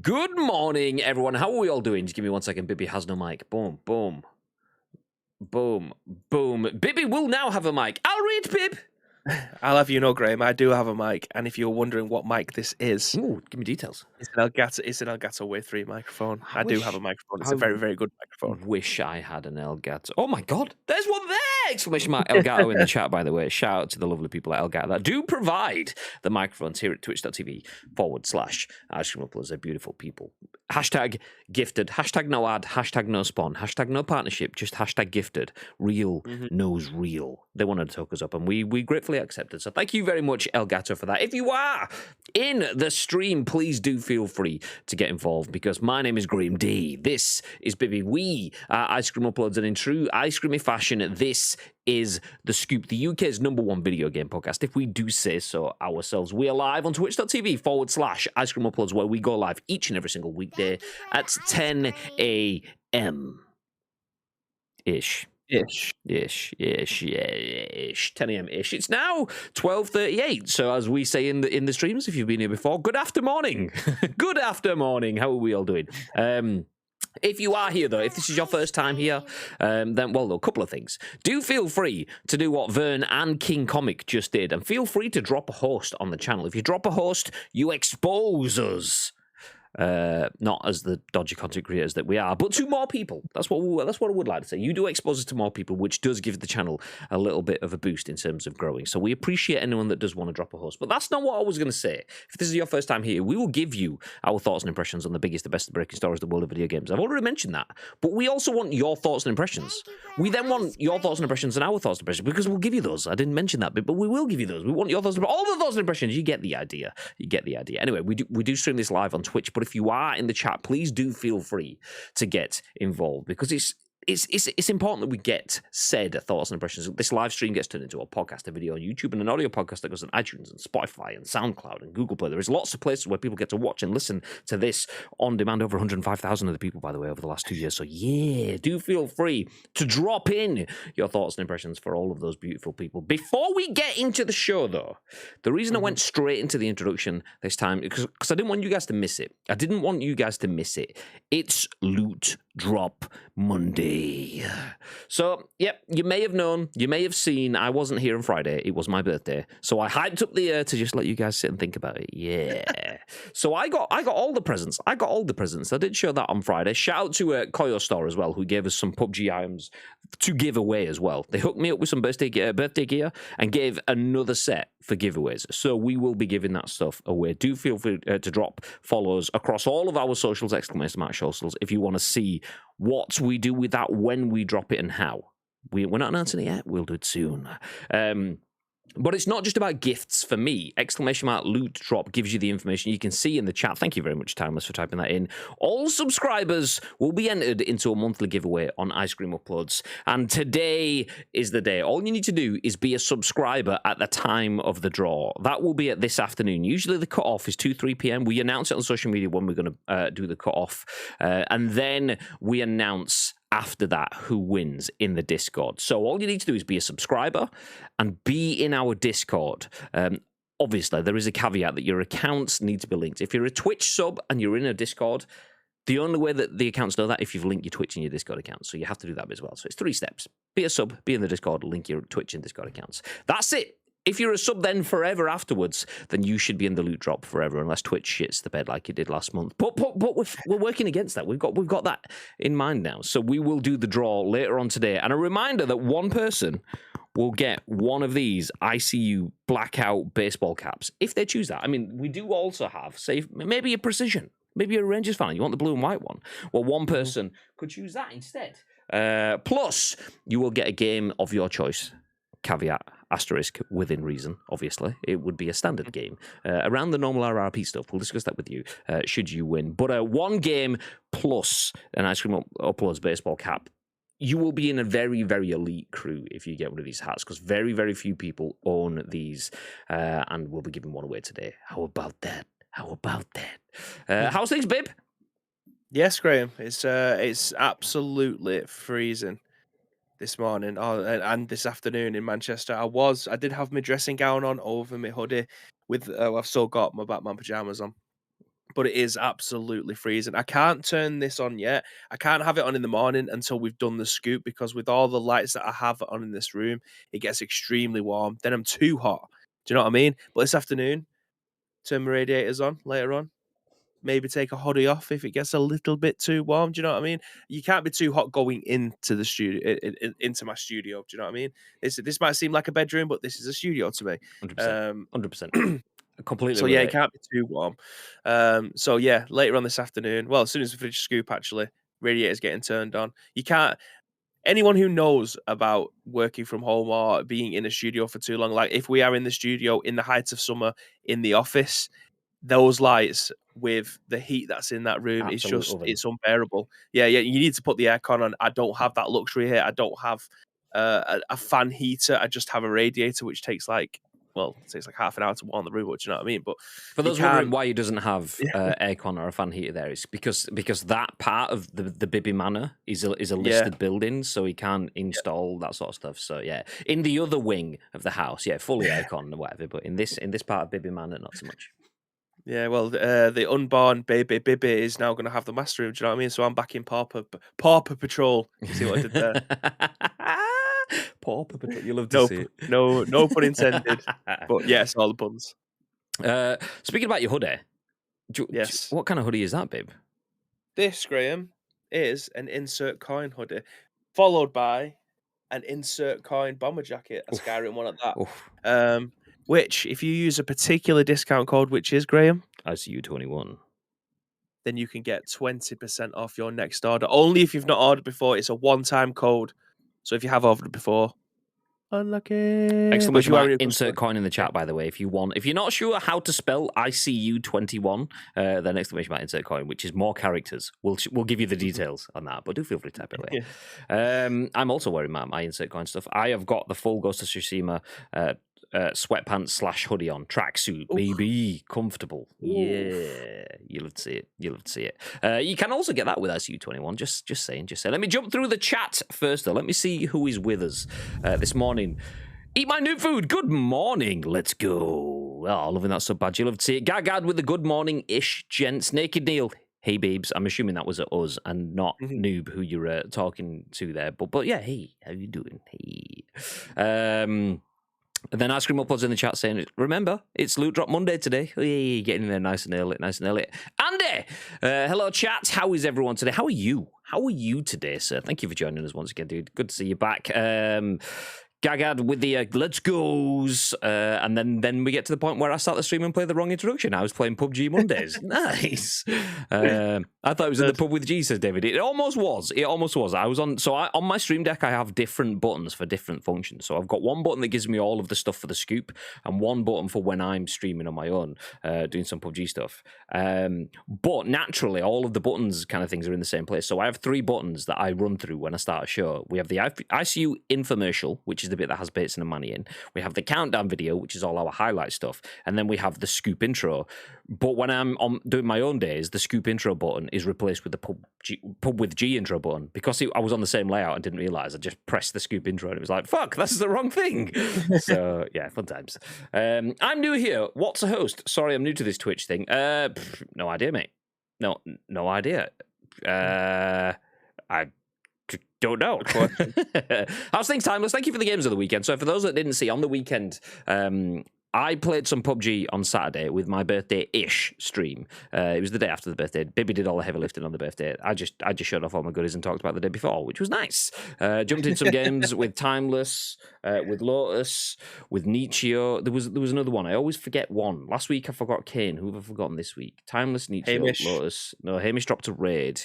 Good morning, everyone. How are we all doing? Just give me 1 second. Bibby has no mic. Boom, boom, boom, boom. Bibby will now have a mic. I'll read, Bib. I'll have you know, Graham, I do have a mic, and if you're wondering what mic this is, Ooh, give me details. it's an Elgato Wave 3 microphone. I do have a microphone. It's I a very, very good microphone. wish I had an Elgato. Oh my God, there's one there! Exclamation mark Elgato in the chat, by the way. Shout out to the lovely people at Elgato that do provide the microphones here at twitch.tv/Ice Cream Uploads. They're beautiful people. Hashtag gifted. Hashtag no ad. Hashtag no spawn. Hashtag no partnership. Just hashtag gifted. Real knows real. They wanted to hook us up, and we gratefully accepted. So thank you very much, Elgato, for that. If you are in the stream, please do feel free to get involved, because my name is Graham D. This is Bibby. We are Ice Cream Uploads, and in true ice creamy fashion, this is The Scoop, the UK's #1 video game podcast, if we do say so ourselves. We are live on twitch.tv/Ice Cream Uploads, where we go live each and every single weekday at 10 a.m. Ish. 10 a.m. ish. It's now 12:38. So as we say in the streams, if you've been here before, good after morning. Good after morning. How are we all doing? If you are here, though, if this is your first time here, then, well, a couple of things. Do feel free to do what Vern and King Comic just did, and feel free to drop a host on the channel. If you drop a host, you expose us. Not as the dodgy content creators that we are, but to more people. That's what I would like to say. You do expose us to more people, which does give the channel a little bit of a boost in terms of growing. So we appreciate anyone that does want to drop a host. But that's not what I was going to say. If this is your first time here, we will give you our thoughts and impressions on the biggest, the best, the breaking stories of the world of video games. I've already mentioned that, but we also want your thoughts and impressions. We then want your thoughts and impressions and our thoughts and impressions, because we'll give you those. I didn't mention that bit, but we will give you those. We want your thoughts and all the thoughts and impressions. You get the idea. Anyway, we do stream this live on Twitch, but if you are in the chat, please do feel free to get involved, because it's important that we get said thoughts and impressions. This live stream gets turned into a podcast, a video on YouTube, and an audio podcast that goes on iTunes and Spotify and SoundCloud and Google Play. There's lots of places where people get to watch and listen to this on demand. Over 105,000 of the people, by the way, over the last 2 years. So yeah, do feel free to drop in your thoughts and impressions for all of those beautiful people. Before we get into the show, though, the reason I went straight into the introduction this time, because I didn't want you guys to miss it. It's Loot Drop Monday. So, yep, you may have known, you may have seen, I wasn't here on Friday. It was my birthday. So I hyped up the air to just let you guys sit and think about it. Yeah. So I got all the presents. I did show that on Friday. Shout out to Koyo Store as well, who gave us some PUBG items to give away as well. They hooked me up with some birthday gear and gave another set for giveaways. So we will be giving that stuff away. Do feel free to drop follows across all of our socials, !socials, if you want to see what we do with that, when we drop it, and how. We're not announcing it yet. We'll do it soon. But it's not just about gifts for me. !Loot Drop gives you the information you can see in the chat. Thank you very much, Timeless, for typing that in. All subscribers will be entered into a monthly giveaway on Ice Cream Uploads. And today is the day. All you need to do is be a subscriber at the time of the draw. That will be at this afternoon. Usually the cutoff is 2-3 p.m. We announce it on social media when we're going to do the cutoff. And then we announce after that who wins in the Discord. So all you need to do is be a subscriber and be in our Discord. Obviously, there is a caveat that your accounts need to be linked. If you're a Twitch sub and you're in a Discord, the only way that the accounts know that if you've linked your Twitch and your Discord account. So you have to do that as well. So it's 3 steps. Be a sub, be in the Discord, link your Twitch and Discord accounts. That's it. If you're a sub then forever afterwards, then you should be in the loot drop forever, unless Twitch shits the bed like it did last month. But we're working against that. We've got that in mind now. So we will do the draw later on today. And a reminder that one person will get one of these ICU blackout baseball caps if they choose that. I mean, we do also have, say, maybe a Precision. Maybe you're a Rangers fan. You want the blue and white one. Well, one person could choose that instead. Plus, you will get a game of your choice. Caveat, asterisk, within reason, obviously. It would be a standard game. Around the normal RRP stuff, we'll discuss that with you, should you win. But one game plus an Ice Cream Uploads baseball cap, you will be in a very, very elite crew if you get one of these hats, because very, very few people own these, and we'll be giving one away today. How about that? How's things, babe? Yes, Graham. It's absolutely freezing this morning and this afternoon in Manchester. I did have my dressing gown on over my hoodie with I've still got my Batman pajamas on, but it is absolutely freezing. I can't turn this on yet. I can't have it on in the morning until we've done the scoop, because with all the lights that I have on in this room, it gets extremely warm. Then I'm too hot. Do you know what I mean? But this afternoon, turn my radiators on later on. Maybe take a hoodie off if it gets a little bit too warm. Do you know what I mean? You can't be too hot going into the studio, into my studio. Do you know what I mean? This might seem like a bedroom, but this is a studio to me. 100%. 100%. Completely. So yeah, it can't be too warm. So yeah, later on this afternoon, well, as soon as we finish scoop, actually, radiator's getting turned on. You can't. Anyone who knows about working from home or being in a studio for too long, like if we are in the studio in the height of summer in the office, those lights with the heat that's in that room is Absolute just oven. it's unbearable. Yeah, you need to put the aircon on. I don't have that luxury here. I don't have a fan heater. I just have a radiator, which takes like half an hour to warm the room. But do you know what I mean? But For you those wondering can't. why he doesn't have aircon or a fan heater there, it's because that part of the Bibby Manor is a listed building, so he can't install that sort of stuff. So yeah, in the other wing of the house, fully aircon or whatever. But in this part of Bibby Manor, not so much. Yeah, well, the unborn baby Bibby is now going to have the master room. Do you know what I mean? So I'm back in Pauper Patrol. You see what I did there? Pauper Patrol. You love to see it. No pun intended. But yes, all the puns. Speaking about your hoodie, Yes. what kind of hoodie is that, babe? This, Graham, is an insert coin hoodie, followed by an insert coin bomber jacket, a Skyrim one at that. Which, if you use a particular discount code, which is, Graham, ICU21, then you can get 20% off your next order. Only if you've not ordered before. It's a one-time code. So if you have ordered before, unlucky. Exclamation mark, insert coin in the chat, by the way, if you're not sure how to spell ICU21, then exclamation mark, insert coin, which is more characters. We'll give you the details on that, but do feel free to type it later. I'm also wearing my insert coin stuff. I have got the full Ghost of Tsushima sweatpants / hoodie on, tracksuit, baby, comfortable. Yeah, you love to see it. You can also get that with ICU21. Just saying. Let me jump through the chat first, though. Let me see who is with us this morning. Eat my new food. Good morning. Let's go. Oh, loving that sub badge. You love to see it. Gag with the good morning-ish, gents. Naked Neil. Hey, babes. I'm assuming that was at us and not Noob, who you're talking to there. But yeah, hey, how you doing? Hey. And then Ice Cream Uploads in the chat saying, remember, it's Loot Drop Monday today. Hey, getting in there nice and early. Andy! Hello, chat. How is everyone today? How are you today, sir? Thank you for joining us once again, dude. Good to see you back. Gagad with the let's goes, and then we get to the point where I start the stream and play the wrong introduction. I was playing PUBG Mondays. Nice. I thought it was in the pub with G, says David. It almost was. I was on. So on my stream deck, I have different buttons for different functions. So I've got one button that gives me all of the stuff for the scoop, and one button for when I'm streaming on my own, doing some PUBG stuff. But naturally, all of the buttons kind of things are in the same place. So I have 3 buttons that I run through when I start a show. We have the ICU infomercial, which is the bit that has Bates and money in. We have the countdown video, which is all our highlight stuff, and then we have the scoop intro. But when I'm doing my own days, the scoop intro button is replaced with the pub with G intro button, because I was on the same layout and didn't realize. I just pressed the scoop intro and it was like, fuck, this is the wrong thing. So yeah, fun times. I'm new here. What's a host? Sorry, I'm new to this Twitch thing. No idea, mate. No idea. I don't know. How's things, Timeless? Thank you for the games of the weekend. So for those that didn't see, on the weekend, I played some PUBG on Saturday with my birthday-ish stream. It was the day after the birthday. Bibby did all the heavy lifting on the birthday. I just showed off all my goodies and talked about the day before, which was nice. Jumped in some games with Timeless, with Lotus, with Nietzsche. There was another one. I always forget one. Last week I forgot Kane. Who have I forgotten this week? Timeless, Nietzsche, Hamish. Lotus. No, Hamish dropped a raid.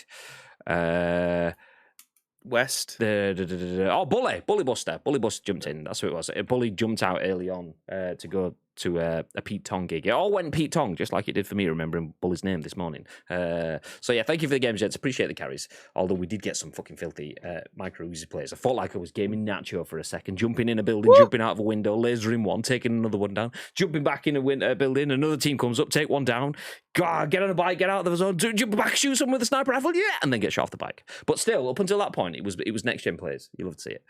West. Bully Buster jumped in. That's who it was. Bully jumped out early on to go to a Pete Tong gig. It all went Pete Tong, just like it did for me, remembering Bully's name this morning. So yeah, thank you for the games, gents. Appreciate the carries. Although we did get some fucking filthy micro Uzi players. I felt like I was gaming Nacho for a second, jumping in a building, jumping out of a window, lasering one, taking another one down, jumping back in a building, another team comes up, take one down, God, get on a bike, get out of the zone, jump back, shoot someone with a sniper rifle, yeah, and then get shot off the bike. But still, up until that point, it was next gen players. You love to see it.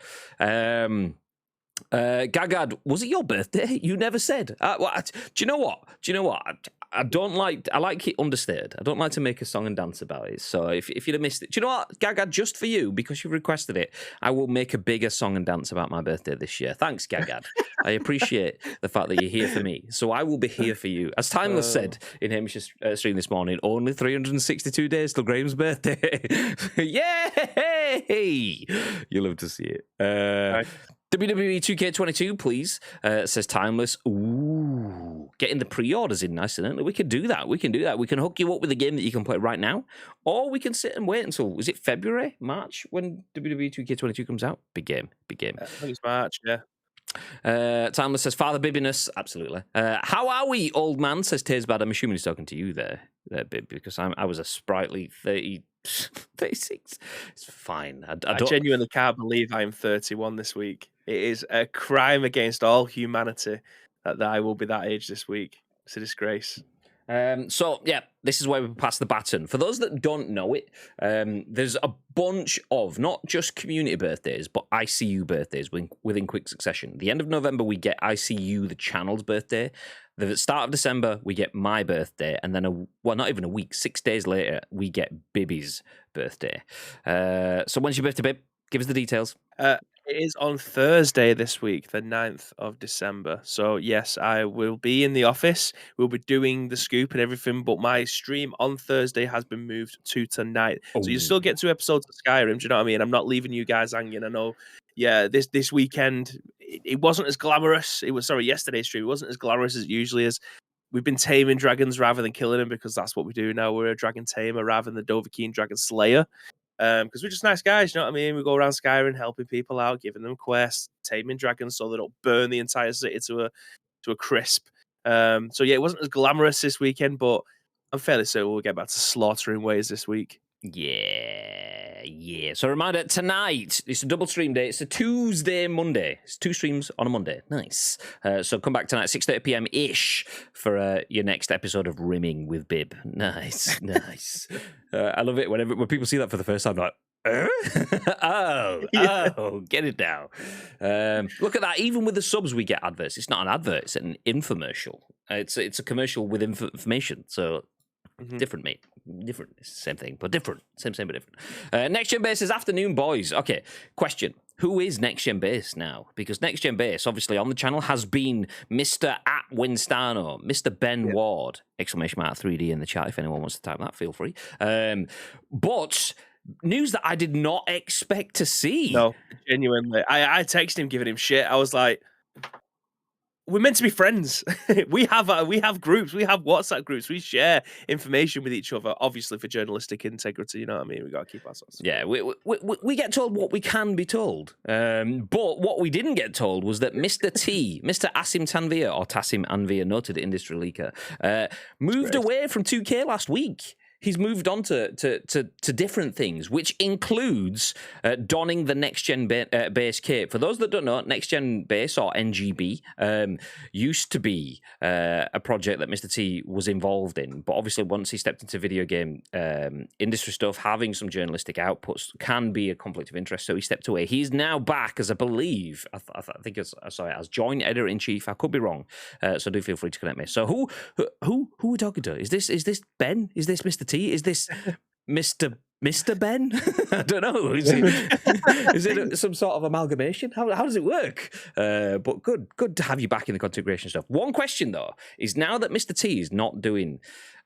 Gagad, was it your birthday? You never said. Do you know what? I like it understated. I don't like to make a song and dance about it. So if you'd have missed it, do you know what, Gaga? Just for you, because you requested it, I will make a bigger song and dance about my birthday this year. Thanks, Gagad. I appreciate the fact that you're here for me. So I will be here for you. As Timeless said in Hamish's stream this morning, only 362 days till Graham's birthday. Yay! You love to see it. Right. WWE 2K22, please, says Timeless. Ooh, getting the pre-orders in nice and early. We can do that. We can hook you up with a game that you can play right now, or we can sit and wait until, is it February, March, when WWE 2K22 comes out? Big game. I think it's March, yeah. Timeless says, Father Bibbiness, absolutely. How are we, old man, says Taysbad. I'm assuming he's talking to you there, Bib, because I was a sprightly 36. It's fine. I genuinely can't believe I'm 31 this week. It is a crime against all humanity that I will be that age this week. It's a disgrace. So, yeah, this is where we pass the baton. For those that don't know it, there's a bunch of not just community birthdays, but ICU birthdays within quick succession. The end of November, we get ICU, the channel's birthday. The start of December, we get my birthday. And then, not even a week, 6 days later, we get Bibby's birthday. So when's your birthday, Bib? Give us the details. It is on Thursday this week, the 9th of December. So, yes, I will be in the office. We'll be doing the scoop and everything, but my stream on Thursday has been moved to tonight. So you still get 2 episodes of Skyrim, do you know what I mean? I'm not leaving you guys hanging. I know, yeah, this weekend, it wasn't as glamorous. Yesterday's stream, it wasn't as glamorous as it usually is. We've been taming dragons rather than killing them, because that's what we do now. We're a dragon tamer rather than the Dovahkiin dragon slayer. Because we're just nice guys, you know what I mean? We go around Skyrim helping people out, giving them quests, taming dragons so they don't burn the entire city to a crisp. So yeah, it wasn't as glamorous this weekend, but I'm fairly certain we'll get back to slaughtering ways this week. Yeah. So reminder, tonight, it's a double stream day. It's a Tuesday, Monday. It's 2 streams on a Monday. Nice. So come back tonight, 6:30 p.m.-ish for your next episode of Rimming with Bib. Nice. I love it when people see that for the first time, like, oh, get it now. Look at that. Even with the subs, we get adverts. It's not an advert. It's an infomercial. It's a commercial with information. So different, mate. Different. It's the same thing, but different. Same, but different. Next Gen Base is afternoon, boys. Okay, question. Who is Next Gen Base now? Because Next Gen Base, obviously, on the channel has been Mr. at Winstano, Mr. Ben Ward, exclamation mark 3D in the chat. If anyone wants to type that, feel free. But news that I did not expect to see. No, genuinely. I texted him giving him shit. I was like, we're meant to be friends. we have groups. We have WhatsApp groups. We share information with each other, obviously for journalistic integrity. You know what I mean? We got to keep ourselves. Yeah, we get told what we can be told. But what we didn't get told was that Mr. T, Mr. Asim Tanvir, or Tassim Anvir, noted industry leaker, moved away from 2K last week. He's moved on to different things, which includes donning the Next Gen Base cape. For those that don't know, Next Gen Base, or NGB, used to be a project that Mr. T was involved in. But obviously, once he stepped into video game industry stuff, having some journalistic outputs can be a conflict of interest. So he stepped away. He's now back as, I believe, I think as joint editor in chief. I could be wrong, so do feel free to connect me. So who are we talking to? Is this Ben? Is this Mr. T? Is this Mr. Ben? I don't know. Is it some sort of amalgamation? How does it work? But good to have you back in the content creation stuff. One question though is, now that Mr. T is not doing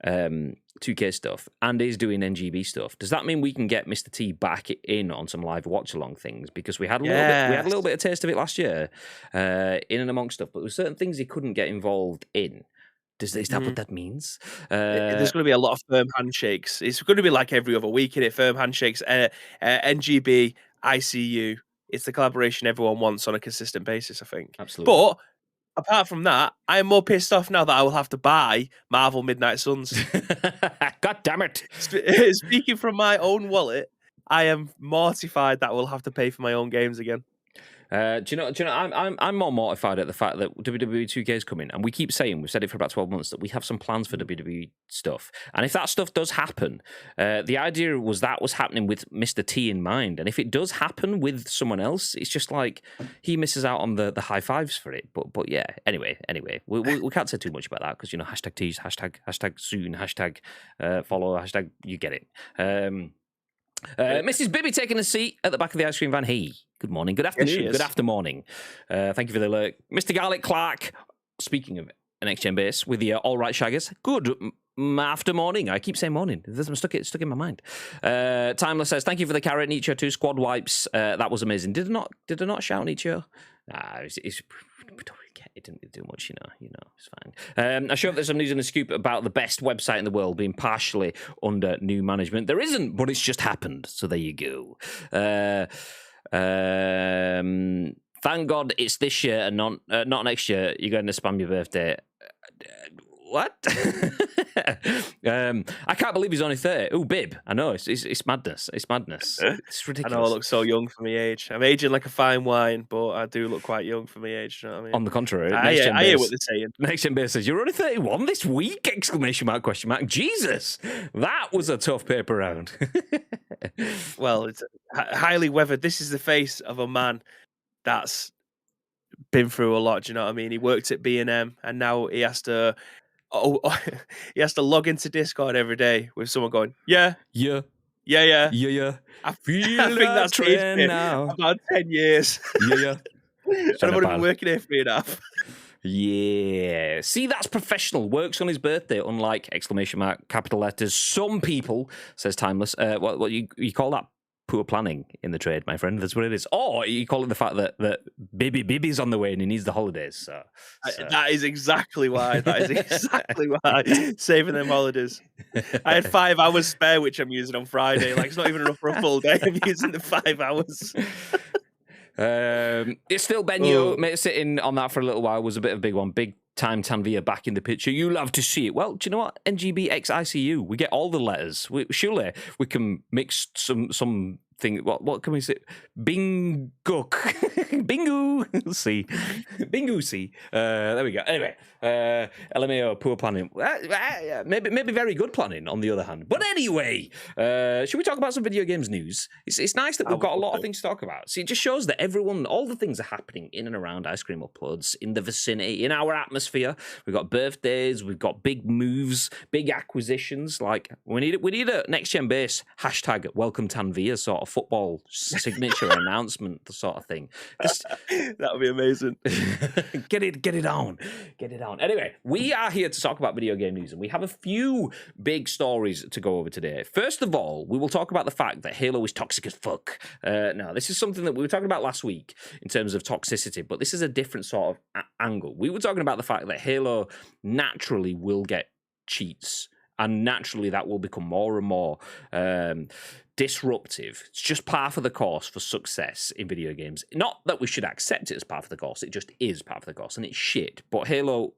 2K stuff and is doing NGB stuff, does that mean we can get Mr. T back in on some live watch along things? Because we had a little bit of taste of it last year, in and amongst stuff, but there were certain things he couldn't get involved in. Is that what that means? There's going to be a lot of firm handshakes. It's going to be like every other week, innit? Firm handshakes, NGB, ICU. It's the collaboration everyone wants on a consistent basis, I think. Absolutely. But apart from that, I am more pissed off now that I will have to buy Marvel Midnight Suns. God damn it. Speaking from my own wallet, I am mortified that I will have to pay for my own games again. Do you know? I'm more mortified at the fact that WWE 2K is coming, and we keep saying, we've said it for about 12 months, that we have some plans for WWE stuff. And if that stuff does happen, the idea was that was happening with Mr. T in mind. And if it does happen with someone else, it's just like he misses out on the high fives for it. But yeah, anyway, we can't say too much about that because, you know, hashtag tease, hashtag soon, hashtag follow, hashtag you get it. Mrs. Bibby taking a seat at the back of the ice cream van. Hey, good morning, good afternoon, good after morning. Thank you for the alert. Mr. Garlic Clark, speaking of an next-gen base with the all right shaggers, good after morning. I keep saying morning. I'm stuck in my mind. Timeless says, thank you for the carrot, Nietzsche 2 squad wipes. That was amazing. Did I not shout Nietzsche? Nah, it didn't do much, you know, it's fine. I showed there's some news in the scoop about the best website in the world being partially under new management. There isn't, but it's just happened. So there you go. Thank God it's this year and not next year. You're going to spam your birthday. What? I can't believe he's only 30. Oh, Bib. I know. It's madness. It's madness. It's ridiculous. I know I look so young for my age. I'm aging like a fine wine, but I do look quite young for my age. You know what I mean? On the contrary. I hear what they're saying. Next Gen Base says, you're only 31 this week? Exclamation mark, question mark. Jesus. That was a tough paper round. Well, it's highly weathered. This is the face of a man that's been through a lot. Do you know what I mean? He worked at B&M and now he has to... he has to log into Discord every day with someone going, yeah. I feel I think that's trend now. About 10 years. And I've only been working here 3.5. Yeah. See, that's professional. Works on his birthday, unlike exclamation mark, capital letters. Some people, says Timeless, what you call that? Poor planning in the trade, my friend. That's what it is. Or you call it the fact that Bibby's on the way and he needs the holidays. So. That is exactly why. Saving them holidays. I had 5 hours spare, which I'm using on Friday. Like, it's not even enough for a full day. I'm using the 5 hours. It's still Benyo sitting on that for a little while was a bit of a big one. Big time Tanvia back in the picture. You love to see it. Well, do you know what? NGBXICU. We get all the letters. Surely we can mix some thing. What can we say? Binguk. Bingo. See. Bingo. See. There we go. Anyway, LMAO, poor planning. Maybe very good planning on the other hand. But anyway, should we talk about some video games news? It's nice that we've got a lot of things to talk about. See, it just shows that all the things are happening in and around Ice Cream Uploads, in the vicinity, in our atmosphere. We've got birthdays, we've got big moves, big acquisitions. Like we need a next gen base hashtag welcome Tanvia sort of football signature announcement sort of thing. That would be amazing. Get it on. Anyway, we are here to talk about video game news, and we have a few big stories to go over today. First of all, we will talk about the fact that Halo is toxic as fuck. Now, this is something that we were talking about last week in terms of toxicity, but this is a different sort of angle. We were talking about the fact that Halo naturally will get cheats, and naturally that will become more and more disruptive. It's just par of the course for success in video games. Not that we should accept it as part of the course, it just is part of the course, and it's shit. But Halo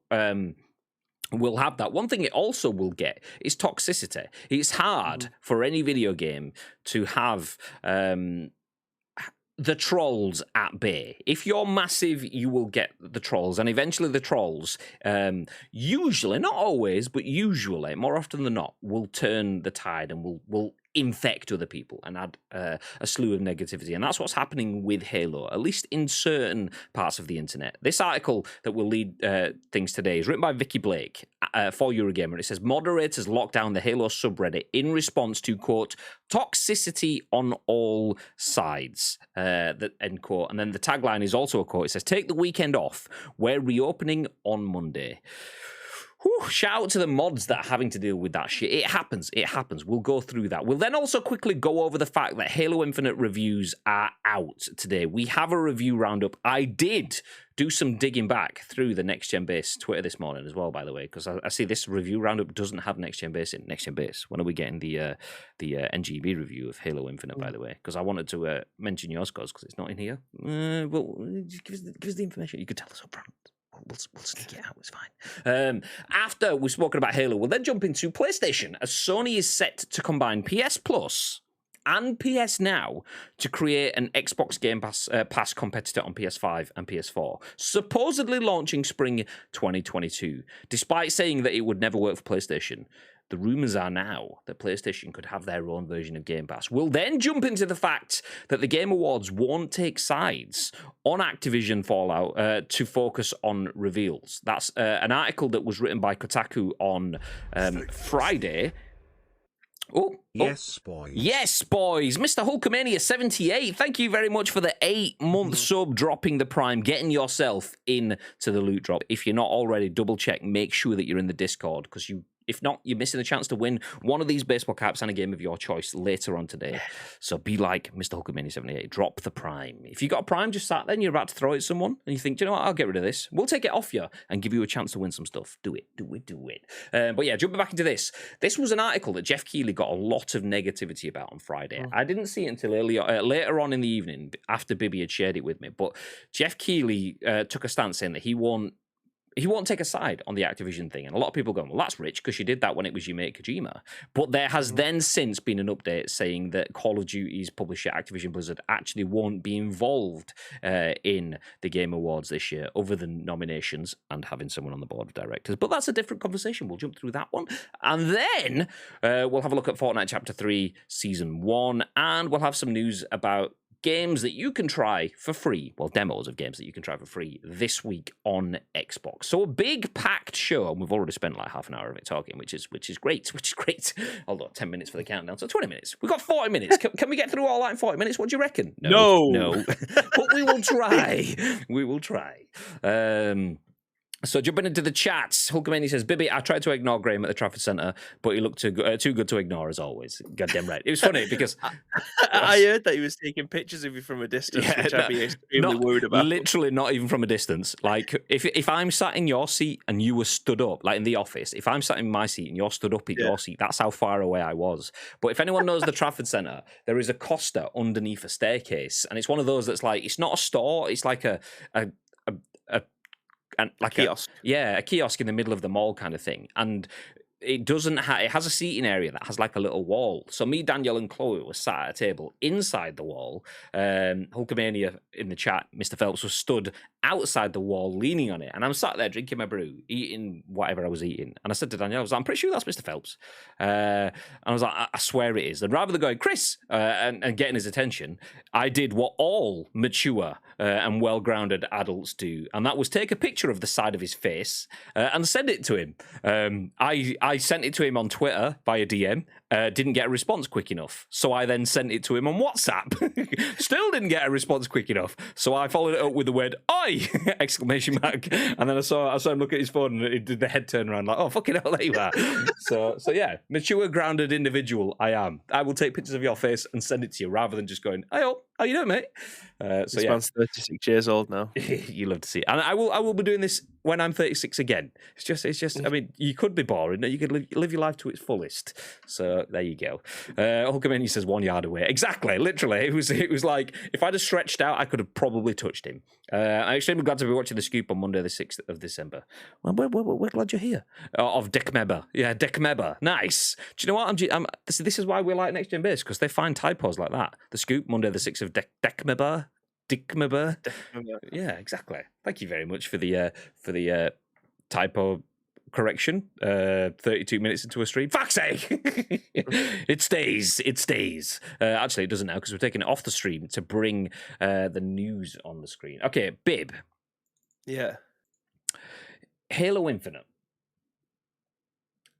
will have that. One thing it also will get is toxicity. It's hard for any video game to have the trolls at bay. If you're massive, you will get the trolls, and eventually the trolls, usually, not always, but usually, more often than not, will turn the tide and will infect other people and add a slew of negativity. And that's what's happening with Halo, at least in certain parts of the internet. This article that will lead things today is written by Vikki Blake for Eurogamer. And it says, Moderators locked down the Halo subreddit in response to, quote, toxicity on all sides, end quote. And then the tagline is also a quote. It says, take the weekend off. We're reopening on Monday. Whew, shout out to the mods that are having to deal with that shit. It happens. We'll go through that. We'll then also quickly go over the fact that Halo Infinite reviews are out today. We have a review roundup. I did do some digging back through the Next Gen Base Twitter this morning as well, by the way, because I see this review roundup doesn't have Next Gen Base in. Next Gen Base, when are we getting the NGB review of Halo Infinite, by the way? Because I wanted to mention your scores because it's not in here. Well, give us the information. You could tell us up front. We'll sneak it out, it's fine. After we've spoken about Halo, we'll then jump into PlayStation, as Sony is set to combine PS Plus and PS Now to create an Xbox Game Pass competitor on PS5 and PS4, supposedly launching spring 2022, despite saying that it would never work for PlayStation. The rumours are now that PlayStation could have their own version of Game Pass. We'll then jump into the fact that the Game Awards won't take sides on Activision Fallout to focus on reveals. That's an article that was written by Kotaku on Friday. Yes, boys. Yes, boys. Mr. Hulkamania 78, thank you very much for the 8-month sub, dropping the Prime, getting yourself into the loot drop. If you're not already, double check, make sure that you're in the Discord, because if not, you're missing a chance to win one of these baseball caps and a game of your choice later on today. So be like Mr. Hulkamania 78, drop the Prime. If you got a Prime just sat there and you're about to throw it at someone, and you think, do you know what, I'll get rid of this. We'll take it off you and give you a chance to win some stuff. Do it. But yeah, jumping back into this. This was an article that Jeff Keighley got a lot of negativity about on Friday. I didn't see it until later on in the evening after Bibby had shared it with me. But Jeff Keighley took a stance saying that he won't take a side on the Activision thing. And a lot of people going, well, that's rich because you did that when it was your mate Kojima. But there has then since been an update saying that Call of Duty's publisher Activision Blizzard actually won't be involved in the Game Awards this year, other than nominations and having someone on the board of directors. But that's a different conversation. We'll jump through that one. And then we'll have a look at Fortnite Chapter 3 Season 1. And we'll have some news about games that you can try for free, well, demos of games that you can try for free this week on Xbox. So a big packed show, and we've already spent like half an hour of it talking, which is great. Hold on, 10 minutes for the countdown, so 20 minutes. We've got 40 minutes. Can we get through all that in 40 minutes? What do you reckon? No. But we will try. So jumping into the chats, Hulkamania says, Bibby, I tried to ignore Graham at the Trafford Centre, but he looked too good to ignore as always. Goddamn right. It was funny because I heard that he was taking pictures of you from a distance, which I'd be extremely worried about. Literally not even from a distance. Like, if I'm sat in your seat and you were stood up, like in the office, if I'm sat in my seat and you're stood up in your seat, that's how far away I was. But if anyone knows the Trafford Centre, there is a Costa underneath a staircase, and it's one of those that's like, it's not a store, it's like a kiosk. A kiosk in the middle of the mall kind of thing. And it doesn't it has a seating area that has like a little wall. So me, Daniel, and Chloe were sat at a table inside the wall. Hulkamania in the chat, Mr. Phelps, was stood outside the wall, leaning on it. And I'm sat there drinking my brew, eating whatever I was eating. And I said to Daniel, I'm pretty sure that's Mr. Phelps. And I was like, I swear it is. And rather than going, Chris, and getting his attention, I did what all mature and well-grounded adults do. And that was take a picture of the side of his face and send it to him. I sent it to him on Twitter via DM, didn't get a response quick enough. So I then sent it to him on WhatsApp. Still didn't get a response quick enough. So I followed it up with the word, oi! Exclamation mark. And then I saw him look at his phone and it did the head turn around like, oh, fucking hell, there you are. So yeah, mature, grounded individual I am. I will take pictures of your face and send it to you rather than just going, hey, how you doing, mate? This man's 36 years old now. You love to see it. And I will be doing this when I'm 36 again. It's just. I mean, you could be boring. You could live your life to its fullest. So there you go. Hulkamania says 1 yard away. Exactly. Literally, it was like if I'd have stretched out, I could have probably touched him. I'm extremely glad to be watching the Scoop on Monday, the 6th of December. Well, we're glad you're here. Of December. Yeah, December. Nice. Do you know what? This is why we like Next Gen Base, because they find typos like that. The Scoop, Monday, the 6th of December. Yeah, exactly. Thank you very much for the typo correction. 32 minutes into a stream. Fuck's sake! It stays. Actually, it doesn't now because we're taking it off the stream to bring the news on the screen. Okay, Bib. Yeah. Halo Infinite.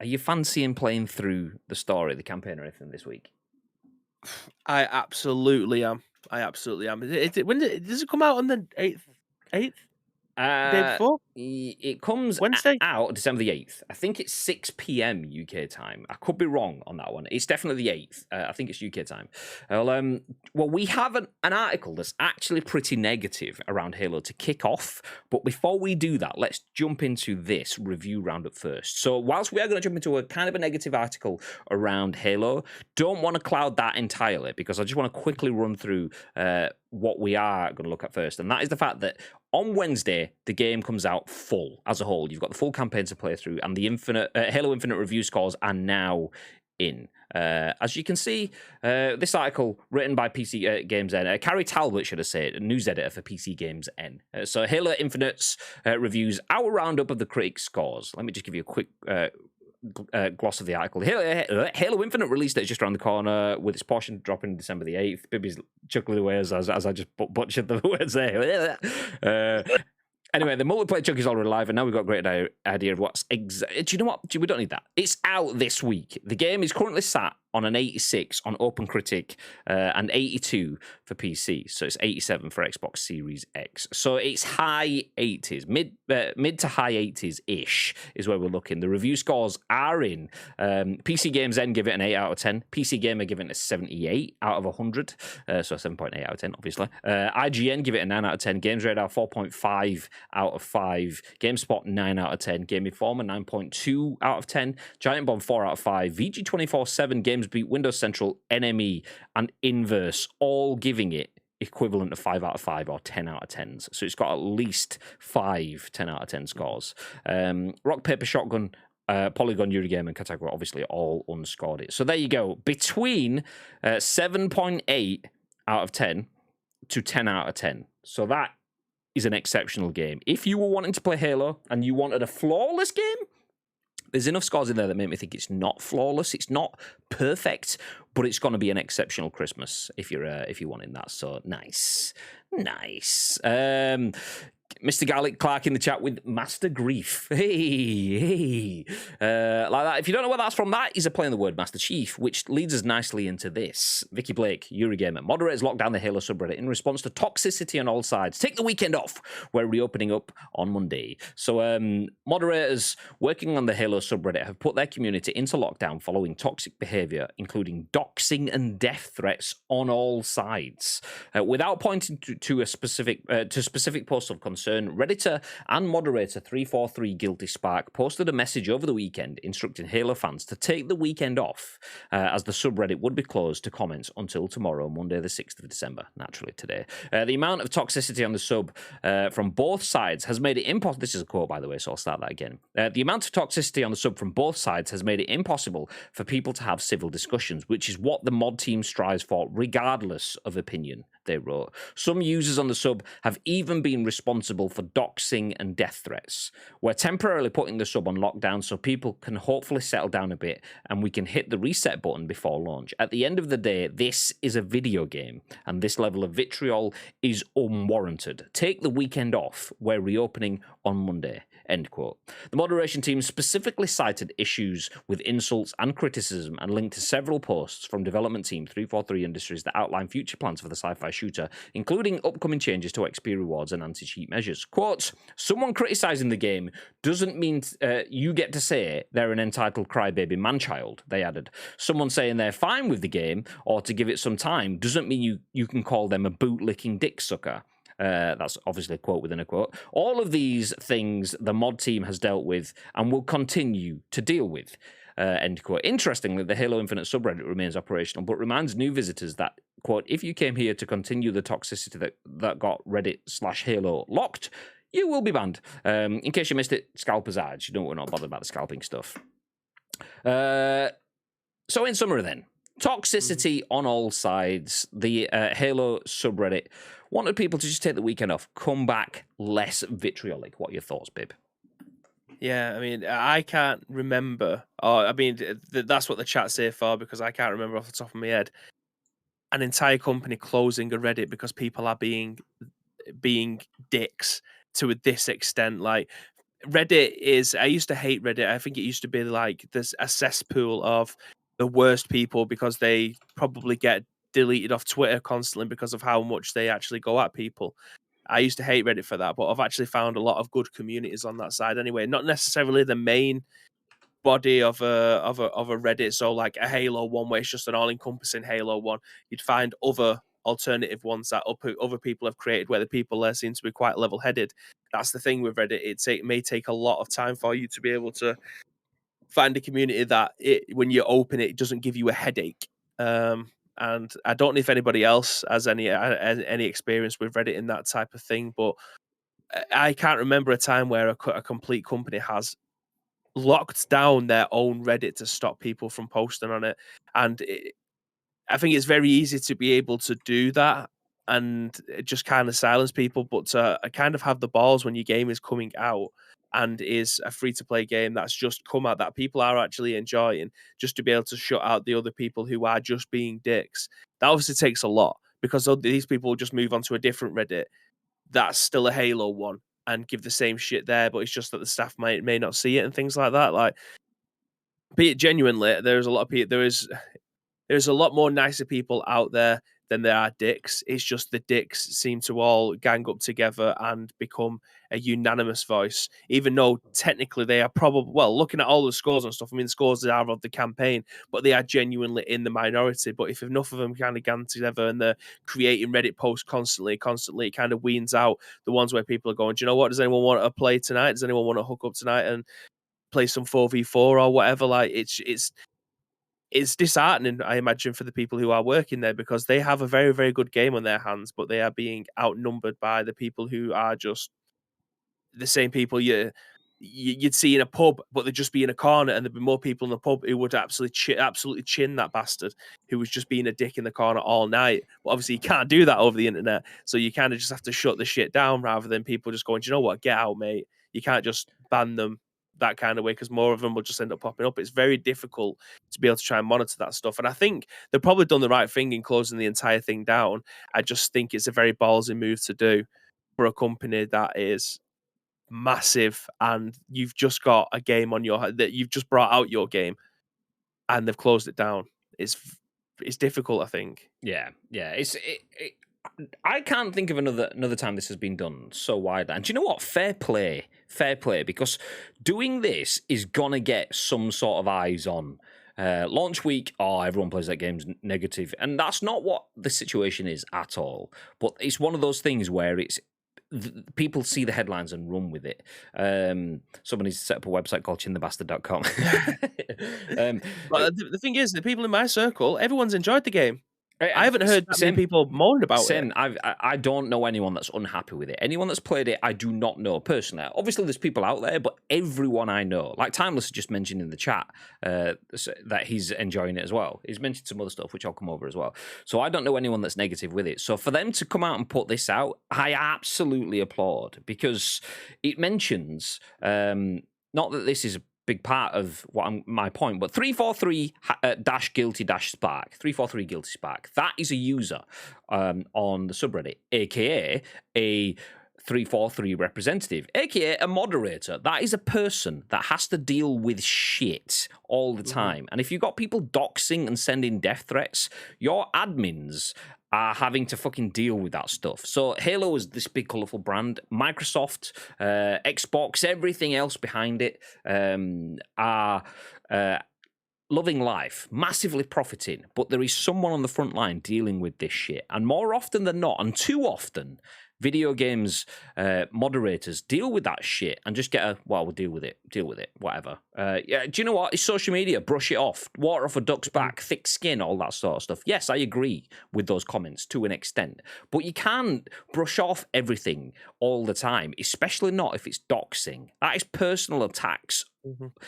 Are you fancying playing through the story, the campaign, or anything this week? I absolutely am. Does it come out on the 8th? The day before? It comes Wednesday? out December the 8th. I think it's 6 p.m. UK time. I could be wrong on that one. It's definitely the 8th. I think it's UK time. Well, we have an article that's actually pretty negative around Halo to kick off. But before we do that, let's jump into this review roundup first. So whilst we are going to jump into a kind of a negative article around Halo, don't want to cloud that entirely because I just want to quickly run through what we are going to look at first. And that is the fact that on Wednesday, the game comes out full as a whole. You've got the full campaign to play through, and the Halo Infinite review scores are now in. As you can see, this article written by PC Games N, Carrie Talbot, should I say, news editor for PC Games N. So Halo Infinite's reviews our roundup of the critics' scores. Let me just give you a quick gloss of the article. Halo Infinite release date is just around the corner, with its portion dropping December the 8th. Bibby's chuckling away as I just butchered the words there. Anyway, the multiplayer chunk is already live, and now we've got a great idea of what's do you know what? We don't need that. It's out this week. The game is currently sat on an 86 on OpenCritic and 82 for PC. So it's 87 for Xbox Series X. So it's high 80s, mid to high 80s-ish is where we're looking. The review scores are in. PC Games N give it an 8 out of 10. PC Gamer give it a 78 out of 100. So 7.8 out of 10, obviously. IGN give it a 9 out of 10. Games Radar 4.5 out of 5. GameSpot 9 out of 10. Game Informer 9.2 out of 10. Giant Bomb 4 out of 5. VG24 7. GamesBeat, Windows Central, NME, and Inverse all giving it equivalent of 5 out of 5 or 10 out of 10s. So it's got at least 5 10 out of 10 scores. Rock, Paper, Shotgun, Polygon, Eurogame, and Katagura obviously all unscored it. So there you go. Between 7.8 out of 10 to 10 out of 10. So that is an exceptional game. If you were wanting to play Halo and you wanted a flawless game, there's enough scores in there that make me think it's not flawless. It's not perfect, but it's going to be an exceptional Christmas if you're wanting that. So nice. Mr. Garlic Clark in the chat with Master Grief. Hey. Like that. If you don't know where that's from, that is a play on the word Master Chief, which leads us nicely into this. Vikki Blake, Eurogamer. Moderators locked down the Halo subreddit in response to toxicity on all sides. Take the weekend off. We're reopening up on Monday. So moderators working on the Halo subreddit have put their community into lockdown following toxic behavior, including doxing and death threats on all sides. Without pointing to specific posts of concern, Redditor and moderator 343 Guilty Spark posted a message over the weekend instructing Halo fans to take the weekend off, as the subreddit would be closed to comments until tomorrow, Monday the 6th of December, naturally today. The amount of toxicity on the sub from both sides has made it impossible. This is a quote, by the way, so I'll start that again. The amount of toxicity on the sub from both sides has made it impossible for people to have civil discussions, which is what the mod team strives for, regardless of opinion, they wrote. Some users on the sub have even been responsible for doxing and death threats. We're temporarily putting the sub on lockdown so people can hopefully settle down a bit and we can hit the reset button before launch. At the end of the day, this is a video game and this level of vitriol is unwarranted. Take the weekend off. We're reopening on Monday. End quote. The moderation team specifically cited issues with insults and criticism and linked to several posts from development team 343 Industries that outline future plans for the sci-fi shooter, including upcoming changes to XP rewards and anti-cheat measures. Quote, someone criticizing the game doesn't mean you get to say they're an entitled crybaby man-child, they added. Someone saying they're fine with the game or to give it some time doesn't mean you can call them a boot-licking dick sucker. That's obviously a quote within a quote. All of these things the mod team has dealt with and will continue to deal with. End quote. Interestingly, the Halo Infinite subreddit remains operational, but reminds new visitors that, quote, if you came here to continue the toxicity that got Reddit/Halo locked, you will be banned. In case you missed it, scalpers ads. You know we're not bothered about the scalping stuff. So in summary then, toxicity on all sides. The Halo subreddit wanted people to just take the weekend off, come back less vitriolic. What are your thoughts, Bib? Yeah, I mean, I can't remember. That's what the chat's here for, because I can't remember off the top of my head an entire company closing a Reddit because people are being dicks to this extent. Like, Reddit is, I used to hate Reddit. I think it used to be like this a cesspool of the worst people because they probably get deleted off Twitter constantly because of how much they actually go at people. I used to hate Reddit for that, but I've actually found a lot of good communities on that side anyway. Not necessarily the main body of a Reddit, so like a Halo one where it's just an all-encompassing Halo one. You'd find other alternative ones that other people have created where the people there seem to be quite level-headed. That's the thing with Reddit. It may take a lot of time for you to be able to find a community that when you open it doesn't give you a headache. And I don't know if anybody else has any experience with Reddit in that type of thing, but I can't remember a time where a complete company has locked down their own Reddit to stop people from posting on it. And I think it's very easy to be able to do that and just kind of silence people, but to kind of have the balls when your game is coming out and is a free to play game that's just come out that people are actually enjoying, just to be able to shut out the other people who are just being dicks. That obviously takes a lot, because these people will just move on to a different Reddit that's still a Halo one and give the same shit there, but it's just that the staff may not see it and things like that. Like, be it genuinely, there's a lot of people. There's a lot more nicer people out there than there are dicks. It's just the dicks seem to all gang up together and become a unanimous voice, even though technically they are probably, well, looking at all the scores and stuff, I mean, scores are of the campaign, but they are genuinely in the minority. But if enough of them kind of gang together and they're creating Reddit posts constantly, it kind of weans out the ones where people are going, do you know what? Does anyone want to play tonight? Does anyone want to hook up tonight and play some 4v4 or whatever? Like, it's disheartening, I imagine, for the people who are working there, because they have a very, very good game on their hands, but they are being outnumbered by the people who are just the same people you'd see in a pub, but they'd just be in a corner, and there'd be more people in the pub who would absolutely chin that bastard who was just being a dick in the corner all night. But obviously, you can't do that over the internet, so you kind of just have to shut the shit down, rather than people just going, do you know what, get out, mate. You can't just ban them that kind of way, because more of them will just end up popping up. It's very difficult to be able to try and monitor that stuff, and I think they've probably done the right thing in closing the entire thing down. I just think it's a very ballsy move to do for a company that is massive, and you've just got a game on your that you've just brought out your game, and they've closed it down. It's difficult, I think. Yeah. I can't think of another time this has been done so widely. And do you know what? Fair play, because doing this is gonna get some sort of eyes on. Launch week, everyone plays that game's negative, and that's not what the situation is at all. But it's one of those things where people see the headlines and run with it. Someone needs to set up a website called chinthebastard.com. But the thing is, the people in my circle, everyone's enjoyed the game. I haven't heard that many people moan about it. I don't know anyone that's unhappy with it. Anyone that's played it, I do not know personally. Obviously, there's people out there, but everyone I know, like Timeless just mentioned in the chat, that he's enjoying it as well. He's mentioned some other stuff, which I'll come over as well. So I don't know anyone that's negative with it. So for them to come out and put this out, I absolutely applaud, because it mentions, not that this is big part of my point, but 343 dash guilty dash spark, 343 guilty spark, that is a user on the subreddit, aka a 343 representative, aka a moderator. That is a person that has to deal with shit all the time. And if you've got people doxing and sending death threats, your admins are having to fucking deal with that stuff. So Halo is this big colourful brand. Microsoft, Xbox, everything else behind it are loving life, massively profiting. But there is someone on the front line dealing with this shit. And more often than not, and too often, video games moderators deal with that shit and just get we'll deal with it, whatever. Yeah, do you know what? It's social media, brush it off, water off a duck's back, thick skin, all that sort of stuff. Yes, I agree with those comments to an extent, but you can't brush off everything all the time, especially not if it's doxing. That is personal attacks.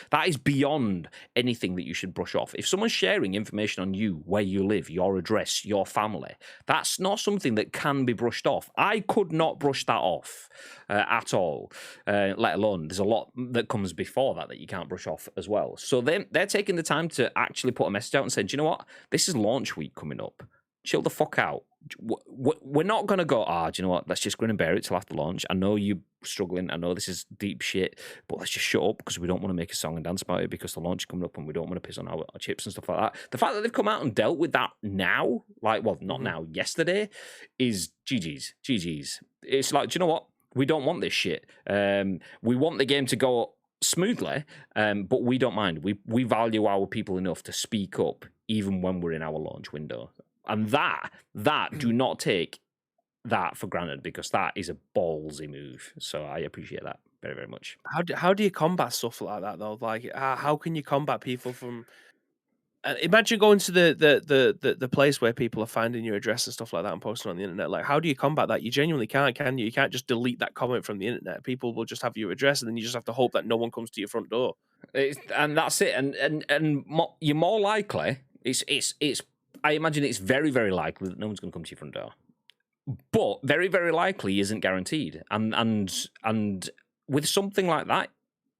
That is beyond anything that you should brush off. If someone's sharing information on you, where you live, your address, your family, that's not something that can be brushed off. I could not brush that off at all, let alone there's a lot that comes before that you can't brush off as well. So they're taking the time to actually put a message out and saying, do you know what? This is launch week coming up. Chill the fuck out. We're not going to go, do you know what? Let's just grin and bear it till after launch. I know you're struggling. I know this is deep shit, but let's just shut up, because we don't want to make a song and dance about it, because the launch is coming up and we don't want to piss on our chips and stuff like that. The fact that they've come out and dealt with that now, not now, yesterday, is GG's. It's like, do you know what? We don't want this shit. We want the game to go smoothly, but we don't mind. We value our people enough to speak up even when we're in our launch window. And that do not take that for granted, because that is a ballsy move. So I appreciate that very, very much. How do you combat stuff like that though? Like, how can you combat people from Imagine going to the place where people are finding your address and stuff like that and posting on the internet. Like, how do you combat that? You genuinely can't, can you? You can't just delete that comment from the internet. People will just have your address, and then you just have to hope that no one comes to your front door. And that's it. And you're more likely. It's. I imagine it's very, very likely that no one's going to come to your front door. But very, very likely isn't guaranteed. And with something like that,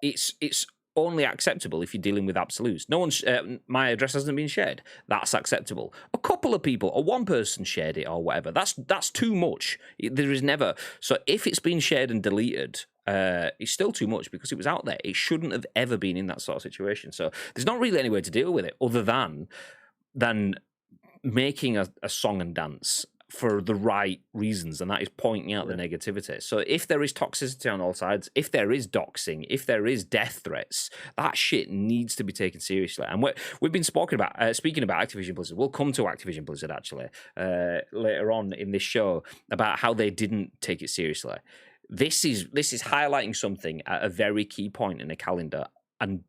it's only acceptable if you're dealing with absolutes. No one's my address hasn't been shared. That's acceptable. A couple of people or one person shared it or whatever. That's too much. There is never. So if it's been shared and deleted, it's still too much because it was out there. It shouldn't have ever been in that sort of situation. So there's not really any way to deal with it other than making a song and dance for the right reasons, and that is pointing out the negativity. So if there is toxicity on all sides, if there is doxing, if there is death threats, that shit needs to be taken seriously. And we've been speaking about Activision Blizzard. We'll come to Activision Blizzard actually later on in this show about how they didn't take it seriously. This is highlighting something at a very key point in the calendar, and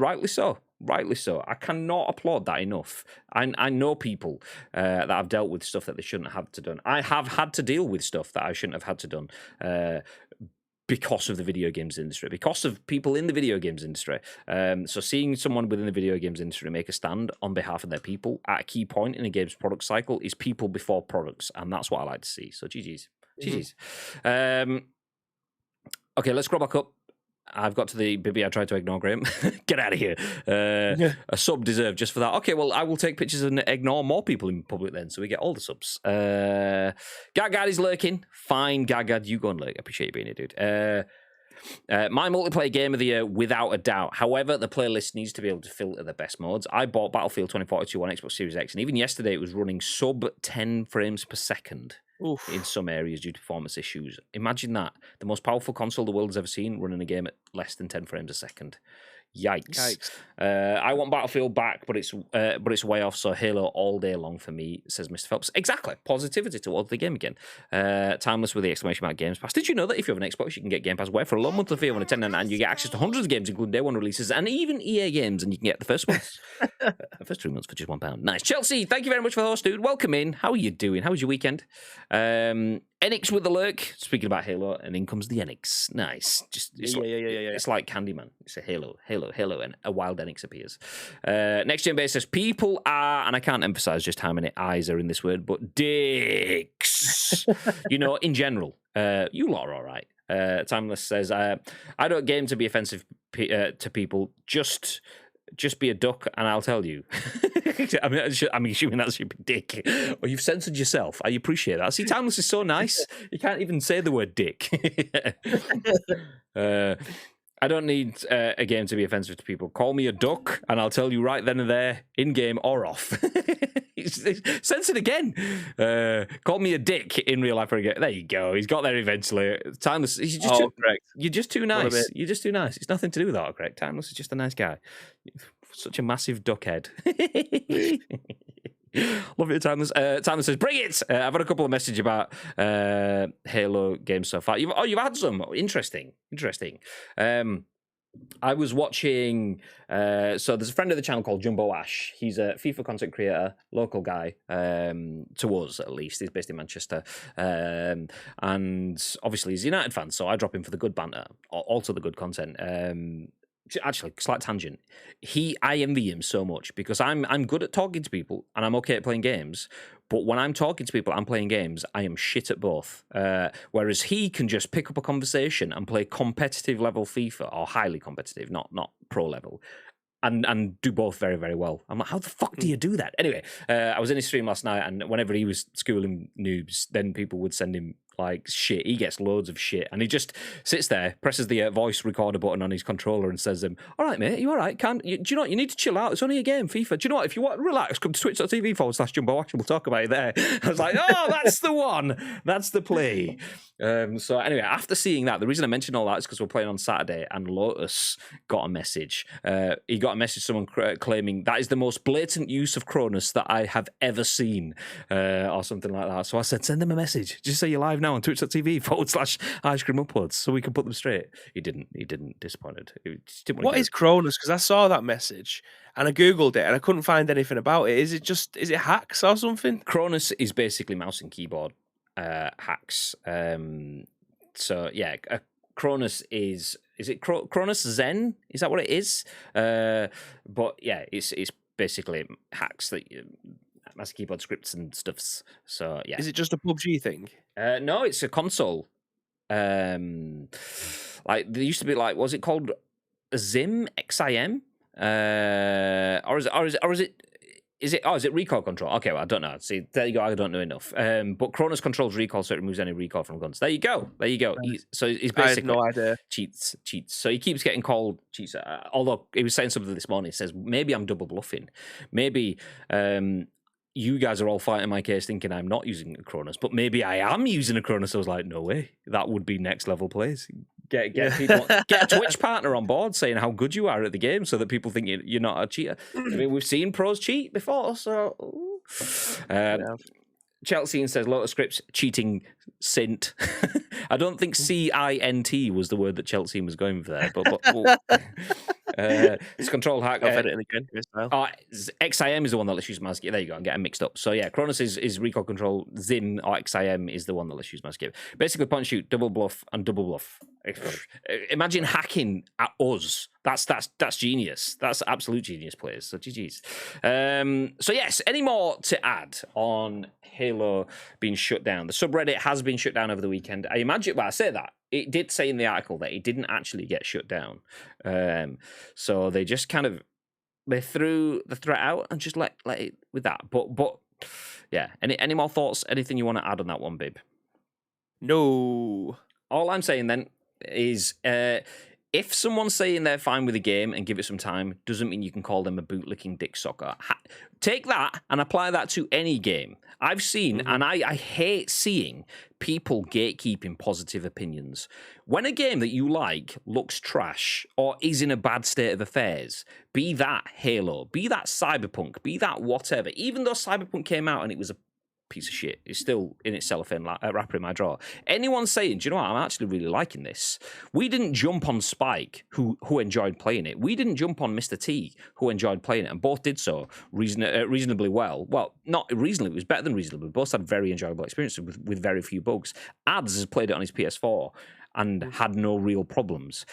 rightly so. Rightly so. I cannot applaud that enough. I know people that have dealt with stuff that they shouldn't have to done. I have had to deal with stuff that I shouldn't have had to done because of the video games industry, because of people in the video games industry. So seeing someone within the video games industry make a stand on behalf of their people at a key point in a game's product cycle is people before products, and that's what I like to see. So GG's. GG's. Okay, let's scroll back up. I've got to the Bibby I tried to ignore, Graham. Get out of here. A sub deserved just for that. Okay, well, I will take pictures and ignore more people in public then, so we get all the subs. Gach is lurking. Fine, Gach, you go and lurk. I appreciate you being here, dude. My multiplayer game of the year, without a doubt. However, the playlist needs to be able to filter the best modes. I bought Battlefield 2042 on Xbox Series X, and even yesterday it was running sub 10 frames per second. Oof. In some areas due to performance issues. Imagine that. The most powerful console the world has ever seen running a game at less than 10 frames a second. Yikes. I want Battlefield back, but it's way off, so Halo all day long for me, says Mr. Phelps. Exactly. Positivity towards the game again. Timeless with the exclamation mark Games Pass. Did you know that if you have an Xbox, you can get Game Pass where for a low monthly fee of $10.99 you get access to hundreds of games, including day one releases, and even EA games, and you can get the first month. The first 3 months for just £1. Nice. Chelsea, thank you very much for the host, dude. Welcome in. How are you doing? How was your weekend? Enix with the lurk. Speaking about Halo, and in comes the Enix. Nice. It's like Candyman. It's a Halo, and a wild Enix appears. Next gen base says people are, and I can't emphasize just how many eyes are in this word, but dicks. In general, you lot are all right. Timeless says, I don't game to be offensive to people. Just be a duck and I'll tell you. I'm assuming that's your dick. Or you've censored yourself. I appreciate that. See, Timeless is so nice. You can't even say the word dick. I don't need a game to be offensive to people. Call me a duck and I'll tell you right then and there, in-game or off. Censored again. Call me a dick in real life or again. There you go. He's got there eventually. Timeless. You're just too nice. You're just too nice. It's nothing to do with autocorrect. Timeless is just a nice guy. Such a massive duckhead. Love it, Timeless. Timeless says, bring it! I've had a couple of messages about Halo games so far. You've had some. Interesting. I was watching, so there's a friend of the channel called Jumbo Ash. He's a FIFA content creator, local guy, to us at least. He's based in Manchester. And obviously he's a United fan, so I drop in for the good banter, also the good content. Actually, slight tangent. I envy him so much because I'm good at talking to people and I'm okay at playing games. But when I'm talking to people and playing games, I am shit at both. Whereas he can just pick up a conversation and play competitive level FIFA, or highly competitive, not pro level, and do both very, very well. I'm like, how the fuck do you do that? Anyway, I was in his stream last night, and whenever he was schooling noobs, then people would send him like shit. He gets loads of shit, and he just sits there, presses the voice recorder button on his controller, and says, "All right, mate, you all right? Do you know what? You need to chill out. It's only a game, FIFA. Do you know what? If you want to relax, come to twitch.tv/Jumbo Action. We'll talk about it there." I was like, "Oh, that's the one. That's the play." So anyway, after seeing that, the reason I mentioned all that is because we're playing on Saturday, and Lotus got a message. He got a message, someone claiming that is the most blatant use of Cronus that I have ever seen, or something like that. So I said, send him a message. Just say you're live now on twitch.tv/ice cream uploads so we can put them straight. He didn't. Disappointed. He just didn't want What is Cronus? Because I saw that message and I googled it and I couldn't find anything about it. Is it hacks or something? Cronus is basically mouse and keyboard hacks. So yeah, Cronus is it Cronus Zen? Is that what it is? But yeah, it's basically hacks that mouse and keyboard scripts and stuffs. So yeah, Is it just a PUBG thing? no, it's a console. Like there used to be was it called Xim XIM? Or is it recoil control? Okay, well, I don't know. See, there you go. I don't know enough. But Cronus controls recoil, so it removes any recoil from guns. There you go. So he's basically I had no idea. cheats. So he keeps getting called cheats. Although he was saying something this morning. He says maybe I'm double bluffing. Maybe you guys are all fighting my case thinking I'm not using a Cronus, but maybe I am using a Cronus. I was like, no way. That would be next level plays. Get people, get a Twitch partner on board saying how good you are at the game, so that people think you're not a cheater. I mean, we've seen pros cheat before, so. Chelsea says Lotus Scripts cheating Sint. I don't think CINT was the word that Chelsea was going for there, but it's control hack. I'll edit it again. XIM is the one that lets you use mouse. There you go. I'm getting mixed up. So yeah, Cronus is recoil control. Zin or XIM is the one that lets you use mouse. Basically, point shoot, double bluff, and double bluff. Imagine hacking at us. That's genius. That's absolute genius, players. So GG's. So yes, any more to add on Halo being shut down? The subreddit has been shut down over the weekend. I imagine. Well, I say that. It did say in the article that it didn't actually get shut down. So they just kind of they threw the threat out and just let it with that. But yeah, any more thoughts? Anything you want to add on that one, Bib? No. All I'm saying then is if someone's saying they're fine with the game and give it some time, doesn't mean you can call them a bootlicking dick sucker. Take that and apply that to any game. I've seen, and I hate seeing people gatekeeping positive opinions. When a game that you like looks trash or is in a bad state of affairs, be that Halo, be that Cyberpunk, be that whatever, even though Cyberpunk came out and it was a piece of shit, it's still in its cellophane wrapper in my drawer. Anyone saying, do you know what, I'm actually really liking this. We didn't jump on Spike, who enjoyed playing it. We didn't jump on Mr. T, who enjoyed playing it, and both did so reasonably well. Well, not reasonably, it was better than reasonably. Both had very enjoyable experiences with very few bugs. Ads has played it on his PS4 and had no real problems.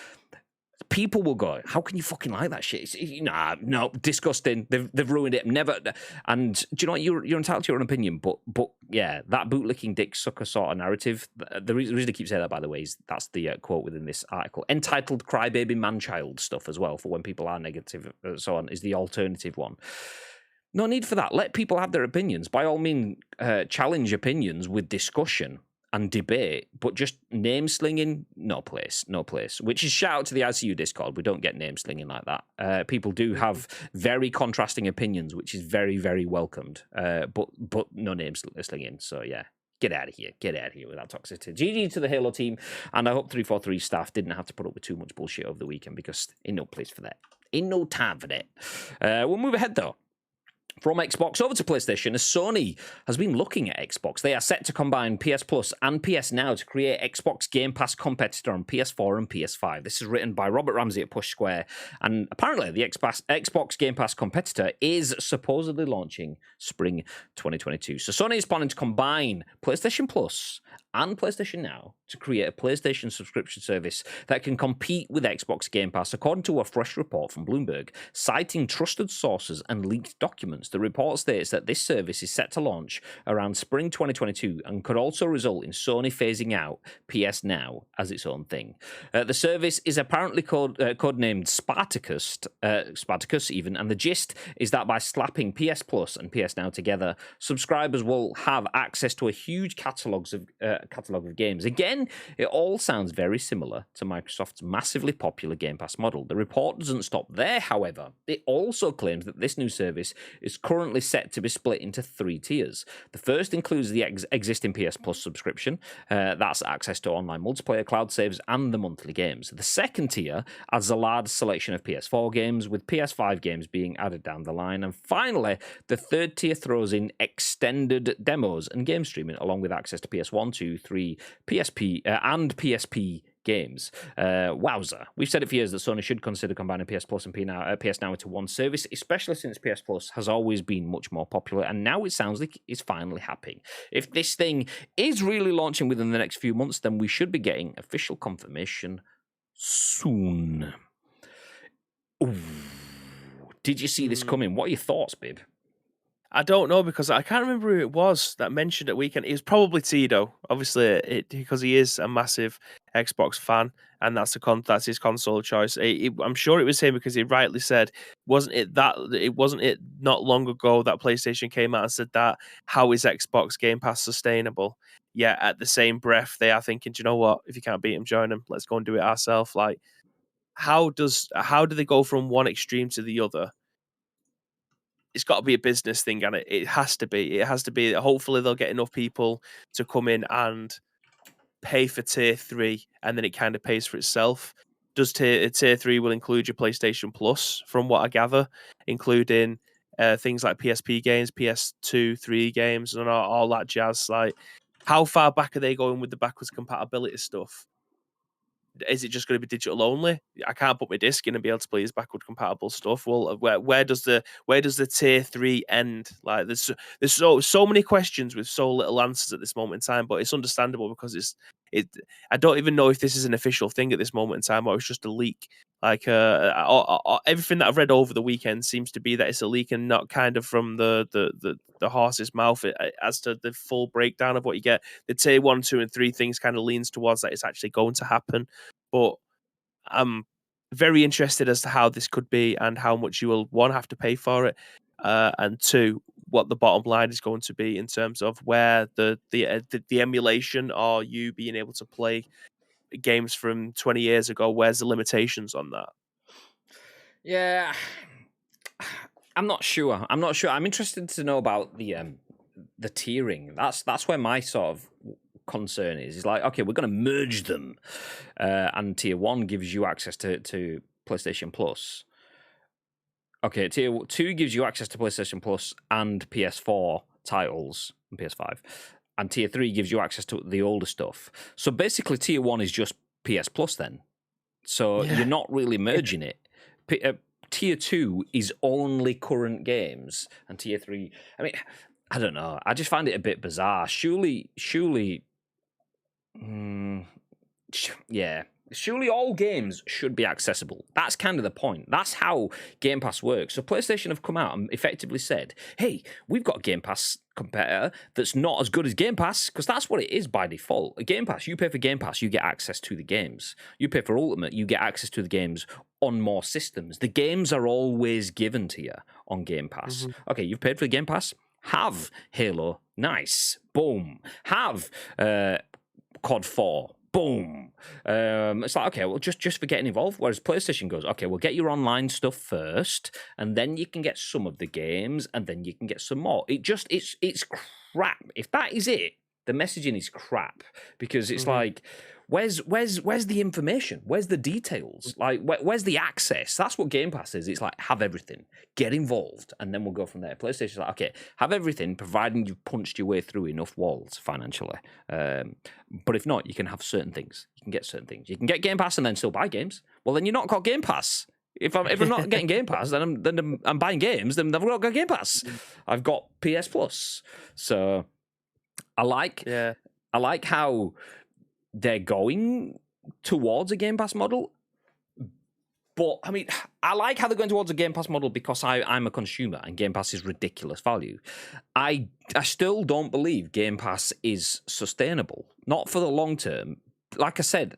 People will go, how can you fucking like that shit? Nah, no, disgusting. They've ruined it. Never. And do you know what? You're entitled to your own opinion, but yeah, that bootlicking dick sucker sort of narrative. The reason I keep saying that, by the way, is that's the quote within this article. Entitled crybaby man-child stuff as well for when people are negative, so on, is the alternative one. No need for that. Let people have their opinions. By all means, challenge opinions with discussion and debate, but just name slinging, no place. Which is shout out to the ICU Discord. We don't get name slinging like that. People do have very contrasting opinions, which is very, very welcomed. But no name slinging. So yeah, get out of here with that toxicity. GG to the Halo team, and I hope 343 staff didn't have to put up with too much bullshit over the weekend, because ain't no place for that. Ain't no time for that. We'll move ahead though. From Xbox over to PlayStation, as Sony has been looking at Xbox. They are set to combine PS Plus and PS Now to create Xbox Game Pass competitor on PS4 and PS5. This is written by Robert Ramsey at Push Square, and apparently the Xbox Game Pass competitor is supposedly launching spring 2022. So Sony is planning to combine PlayStation Plus and PlayStation Now to create a PlayStation subscription service that can compete with Xbox Game Pass, according to a fresh report from Bloomberg, citing trusted sources and leaked documents. The report states that this service is set to launch around spring 2022 and could also result in Sony phasing out PS Now as its own thing. The service is apparently codenamed Spartacus even, and the gist is that by slapping PS Plus and PS Now together, subscribers will have access to a huge catalogue of games. Again, it all sounds very similar to Microsoft's massively popular Game Pass model. The report doesn't stop there, however. It also claims that this new service is is currently set to be split into 3 tiers. The first includes the existing PS Plus subscription. That's access to online multiplayer, cloud saves, and the monthly games. The second tier adds a large selection of PS4 games, with PS5 games being added down the line. And finally, the third tier throws in extended demos and game streaming, along with access to PS1, 2, 3, PSP, and PSP games. Wowza. We've said it for years that Sony should consider combining PS Plus and PS Now into one service, especially since PS Plus has always been much more popular, and now it sounds like it's finally happening. If this thing is really launching within the next few months, then we should be getting official confirmation soon. Ooh. Did you see this coming? What are your thoughts, Bib? I don't know, because I can't remember who it was that mentioned at weekend. It was probably Tito, obviously, because he is a massive Xbox fan, and that's his console choice. I'm sure it was him, because he rightly said, wasn't it not long ago that PlayStation came out and said that, how is Xbox Game Pass sustainable? Yeah, at the same breath, they are thinking, do you know what? If you can't beat him, join him. Let's go and do it ourselves. Like, how do they go from one extreme to the other? It's got to be a business thing, and it has to be. It has to be. Hopefully, they'll get enough people to come in and pay for tier 3, and then it kind of pays for itself. Does tier 3 will include your PlayStation Plus, from what I gather, including things like PSP games, PS2, 3 games, and all that jazz. Like, how far back are they going with the backwards compatibility stuff? Is it just going to be digital only? I can't put my disc in and be able to play his backward compatible stuff. Well, where does the tier 3 end? Like, there's so many questions with so little answers at this moment in time. But it's understandable, because I don't even know if this is an official thing at this moment in time, or it's just a leak. Like, everything that I've read over the weekend seems to be that it's a leak, and not kind of from the horse's mouth as to the full breakdown of what you get. The tier 1, 2, and 3 things kind of leans towards that it's actually going to happen. But I'm very interested as to how this could be, and how much you will, one, have to pay for it, and two, what the bottom line is going to be in terms of where the emulation, or you being able to play games from 20 years ago, where's the limitations on that? Yeah, I'm not sure. I'm interested to know about the tiering. That's where my sort of concern is like, okay, we're going to merge them, and tier 1 gives you access to PlayStation Plus. Okay, tier 2 gives you access to PlayStation Plus and PS4 titles and PS5, and tier 3 gives you access to the older stuff. So basically, tier 1 is just PS Plus then. So you're not really merging it. Tier 2 is only current games, and tier 3, I mean, I don't know. I just find it a bit bizarre. Surely, surely all games should be accessible. That's kind of the point. That's how Game Pass works. So PlayStation have come out and effectively said, hey, we've got a Game Pass competitor that's not as good as Game Pass, because that's what it is by default. A Game Pass, you pay for Game Pass, you get access to the games. You pay for Ultimate, you get access to the games on more systems. The games are always given to you on Game Pass. Mm-hmm. Okay, you've paid for the Game Pass? Have Halo. Nice. Boom. Have COD 4. Boom. It's like, okay, well, just for getting involved. Whereas PlayStation goes, okay, we'll get your online stuff first, and then you can get some of the games, and then you can get some more. It's crap. If that is it, the messaging is crap, because it's like, where's the information? Where's the details? Like, where's the access? That's what Game Pass is. It's like, have everything, get involved, and then we'll go from there. PlayStation's like, okay, have everything, providing you've punched your way through enough walls financially. But if not, you can have certain things. You can get certain things. You can get Game Pass and then still buy games. Well, then you're not got Game Pass. If I'm not getting Game Pass, then I'm buying games. Then I've not got Game Pass. I've got PS Plus. So I like how they're going towards a Game Pass model. But, I mean, I like how they're going towards a Game Pass model because I'm a consumer and Game Pass is ridiculous value. I still don't believe Game Pass is sustainable. Not for the long term. Like I said,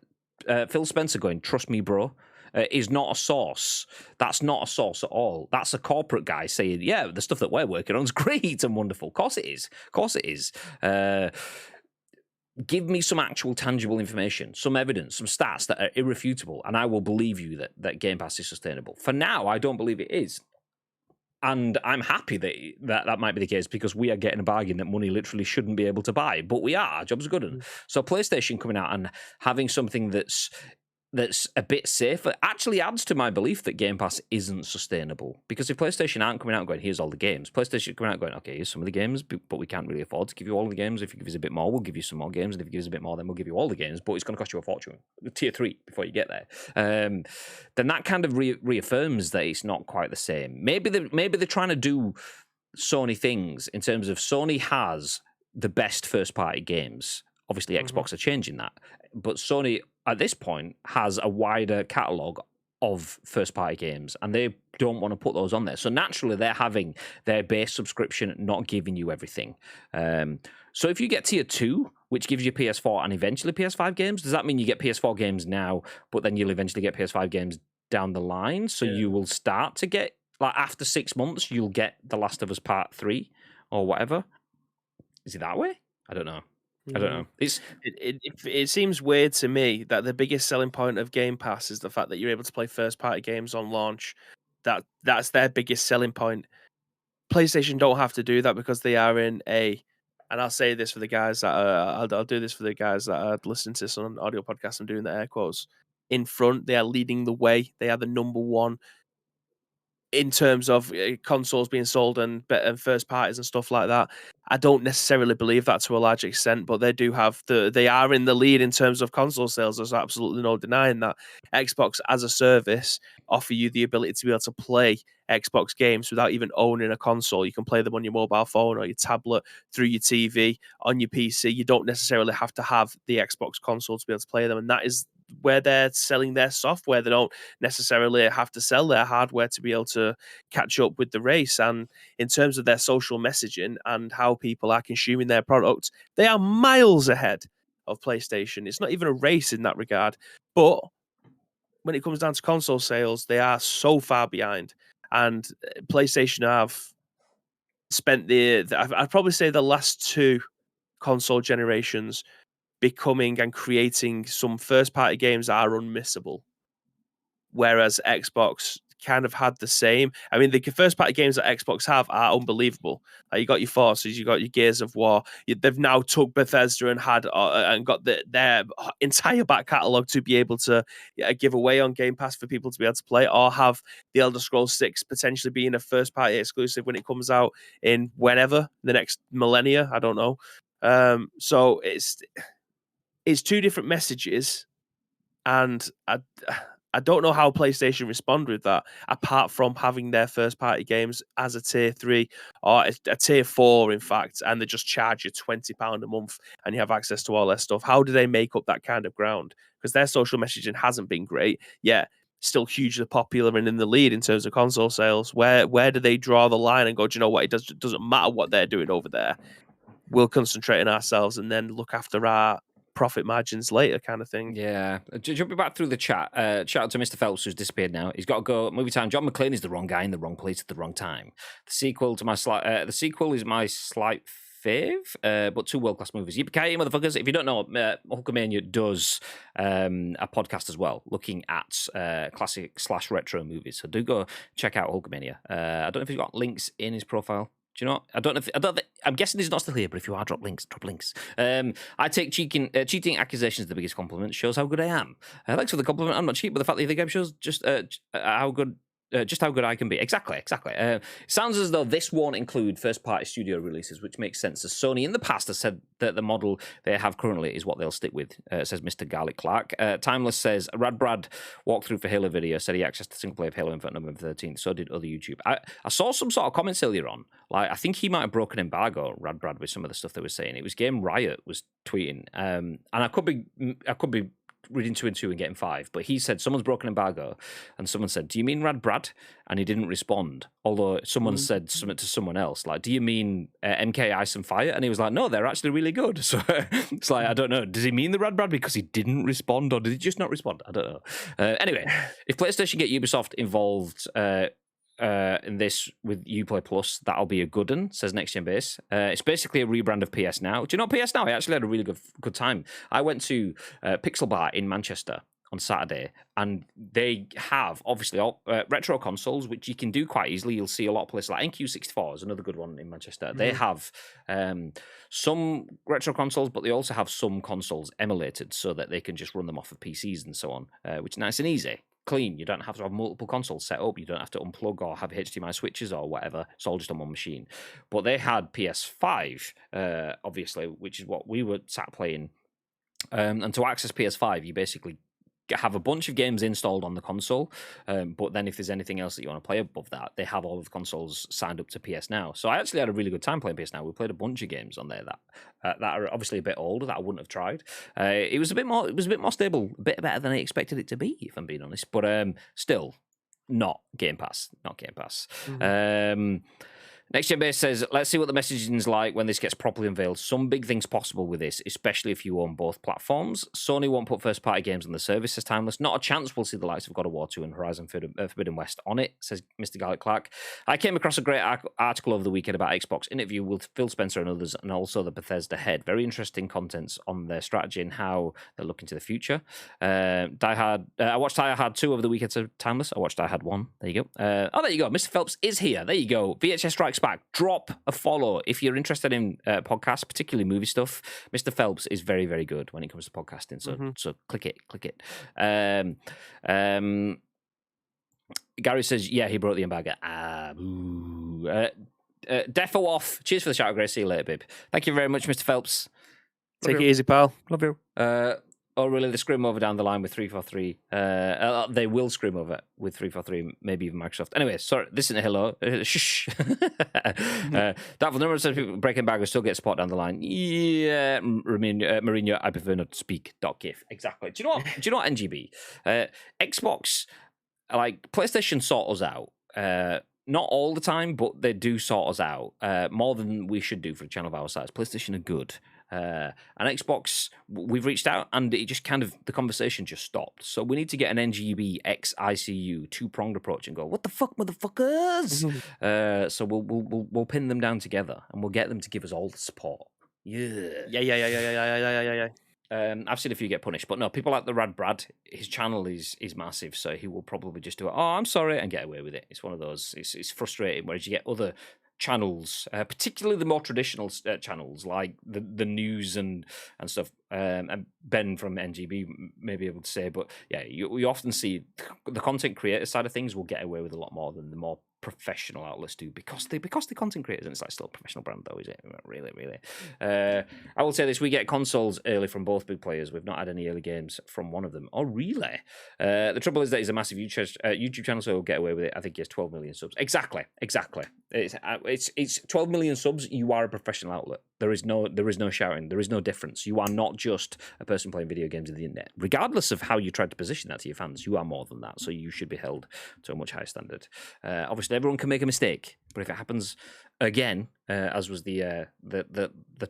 Phil Spencer going, trust me, bro, is not a source. That's not a source at all. That's a corporate guy saying, yeah, the stuff that we're working on is great and wonderful. Of course it is. Of course it is. Give me some actual tangible information, some evidence, some stats that are irrefutable, and I will believe you that Game Pass is sustainable. For now, I don't believe it is. And I'm happy that might be the case because we are getting a bargain that money literally shouldn't be able to buy. But we are. Our job's good. So PlayStation coming out and having something that's a bit safer actually adds to my belief that Game Pass isn't sustainable. Because if PlayStation aren't coming out going, here's all the games, PlayStation coming out going, okay, here's some of the games, but we can't really afford to give you all of the games. If you give us a bit more, we'll give you some more games. And if you give us a bit more, then we'll give you all the games, but it's going to cost you a fortune. Tier 3 before you get there. Then that kind of reaffirms that it's not quite the same. Maybe they're trying to do Sony things in terms of Sony has the best first-party games. Obviously, Xbox are changing that. But Sony, at this point, has a wider catalogue of first-party games, and they don't want to put those on there. So naturally, they're having their base subscription not giving you everything. So if you get Tier 2, which gives you PS4 and eventually PS5 games, does that mean you get PS4 games now, but then you'll eventually get PS5 games down the line? So you will start to get, like after 6 months, you'll get The Last of Us Part 3 or whatever. Is it that way? I don't know. I don't know. It seems weird to me that the biggest selling point of Game Pass is the fact that you're able to play first-party games on launch. That's their biggest selling point. PlayStation don't have to do that because they are in and I'll say this for the guys that I'll do this for the guys that are listening to this on audio podcast. I'm doing the air quotes. In front, they are leading the way. They are the number one in terms of consoles being sold and first parties and stuff like that. I don't necessarily believe that to a large extent, but they do have they are in the lead in terms of console sales. There's absolutely no denying that. Xbox as a service offer you the ability to be able to play Xbox games without even owning a console. You can play them on your mobile phone or your tablet, through your TV, on your PC. You don't necessarily have to have the Xbox console to be able to play them, and that is where they're selling their software. They don't necessarily have to sell their hardware to be able to catch up with the race. And in terms of their social messaging and how people are consuming their products, they are miles ahead of PlayStation. It's not even a race in that regard. But when it comes down to console sales, they are so far behind. And PlayStation have spent I'd probably say the last two console generations becoming and creating some first-party games that are unmissable, whereas Xbox kind of had the same. I mean, the first-party games that Xbox have are unbelievable. You got your Forces, you got your Gears of War. They've now took Bethesda and got their entire back catalogue to be able to give away on Game Pass for people to be able to play, or have the Elder Scrolls 6 potentially being a first-party exclusive when it comes out in whenever, the next millennia, I don't know. So it's two different messages, and I don't know how PlayStation respond with that, apart from having their first-party games as a tier 3 or a tier 4, in fact, and they just charge you £20 a month and you have access to all their stuff. How do they make up that kind of ground? Because their social messaging hasn't been great, yet still hugely popular and in the lead in terms of console sales. Where do they draw the line and go, do you know what, it doesn't matter what they're doing over there. We'll concentrate on ourselves and then look after our profit margins later, kind of thing. Yeah. Jumping back through the chat, shout out to Mr. Phelps, who's disappeared now. He's got to go. Movie time. John McClane is the wrong guy in the wrong place at the wrong time. The sequel is my slight fave, but two world-class movies. Yippee-ki-yay, motherfuckers. If you don't know, Hulkamania does a podcast as well, looking at classic / retro movies. So do go check out Hulkamania. I don't know if he's got links in his profile. Do you know? I'm guessing he's not still here, but if you are, drop links. I take cheating accusations the biggest compliment. Shows how good I am. Thanks for the compliment. I'm not cheap, but the fact that you think I'm shows just how good I can be. Exactly. Sounds as though this won't include first-party studio releases, which makes sense, as Sony in the past has said that the model they have currently is what they'll stick with, says Mr. Garlic Clark. Timeless says, Rad Brad walkthrough for Halo video, said he accessed the single player of Halo Infinite on November 13th, so did other YouTube. I saw some sort of comments earlier on. Like, I think he might have broken embargo, Rad Brad, with some of the stuff they were saying. It was Game Riot was tweeting, and I could be reading 2 and 2 and getting 5, but he said someone's broken embargo, and someone said, do you mean Rad Brad? And he didn't respond, although someone said something to someone else, like, do you mean MK Ice and Fire? And he was like, no, they're actually really good. So it's like, I don't know, does he mean the Rad Brad because he didn't respond, or did he just not respond? I don't know. Anyway, if PlayStation get Ubisoft involved in this with Uplay Plus, that'll be a good one, says Next Gen Base. It's basically a rebrand of PS Now. Do you know PS Now? I actually had a really good time. I went to Pixel Bar in Manchester on Saturday, and they have obviously all, retro consoles, which you can do quite easily. You'll see a lot of places like NQ64 is another good one in Manchester. They have some retro consoles, but they also have some consoles emulated so that they can just run them off of PCs and so on, which is nice and easy. Clean. You don't have to have multiple consoles set up. You don't have to unplug or have HDMI switches or whatever. It's all just on one machine. But they had PS5, obviously, which is what we were sat playing. And to access PS5, you basically have a bunch of games installed on the console, but then if there's anything else that you want to play above that, they have all of the consoles signed up to PS Now. So I actually had a really good time playing PS Now. We played a bunch of games on there that are obviously a bit older that I wouldn't have tried. It was a bit more stable, a bit better than I expected it to be, if I'm being honest. But still, not Game Pass. Next Gen Base says, let's see what the messaging is like when this gets properly unveiled. Some big things possible with this, especially if you own both platforms. Sony won't put first-party games on the service as Timeless. Not a chance we'll see the likes of God of War 2 and Horizon Forbidden West on it, says Mr. Garlic Clark. I came across a great article over the weekend about Xbox interview with Phil Spencer and others, and also the Bethesda head. Very interesting contents on their strategy and how they're looking to the future. I watched Die Hard 2 over the weekend, so Timeless. I watched Die Hard 1. There you go. There you go. Mr. Phelps is here. There you go. VHS Strikes Back. Drop a follow if you're interested in podcasts, particularly movie stuff. Mr. Phelps is very, very good when it comes to podcasting. So click it. Gary says, yeah, he brought the embargo. Defo off. Cheers for the shout, Grace. See you later, babe. Thank you very much, Mr. Phelps. Take it easy, pal. Love you. Or really, they scream over down the line with 343. They will scream over with 343, maybe even Microsoft. Anyway, sorry, this isn't a hello. Shush. That number of people breaking bag will still get spot down the line. Yeah, Mourinho, I prefer not to speak. .gif. Exactly. Do you know what, NGB? Xbox, like PlayStation, sort us out. Not all the time, but they do sort us out more than we should do for a channel of our size. PlayStation are good. And Xbox, we've reached out and it just kind of, the conversation just stopped. So we need to get an NGB X ICU two-pronged approach and go, what the fuck, motherfuckers? So we'll pin them down together and we'll get them to give us all the support. Yeah. I've seen a few get punished, but no, people like the Rad Brad, his channel is massive, so he will probably just do it, oh, I'm sorry, and get away with it. It's one of those, it's frustrating, whereas you get other channels, particularly the more traditional channels like the news and stuff. And Ben from NGB may be able to say, but yeah, you often see the content creator side of things will get away with a lot more than the more professional outlets do because they're content creators, and it's like still a professional brand though, is it? Really. I will say this: we get consoles early from both big players. We've not had any early games from one of them. Oh, really? The trouble is that he's a massive YouTube channel, so he'll get away with it. I think he has 12 million subs. Exactly. It's 12 million subs. You are a professional outlet. There is no shouting. There is no difference. You are not just a person playing video games on the internet. Regardless of how you try to position that to your fans, you are more than that. So you should be held to a much higher standard. Obviously, everyone can make a mistake, but if it happens again, as was the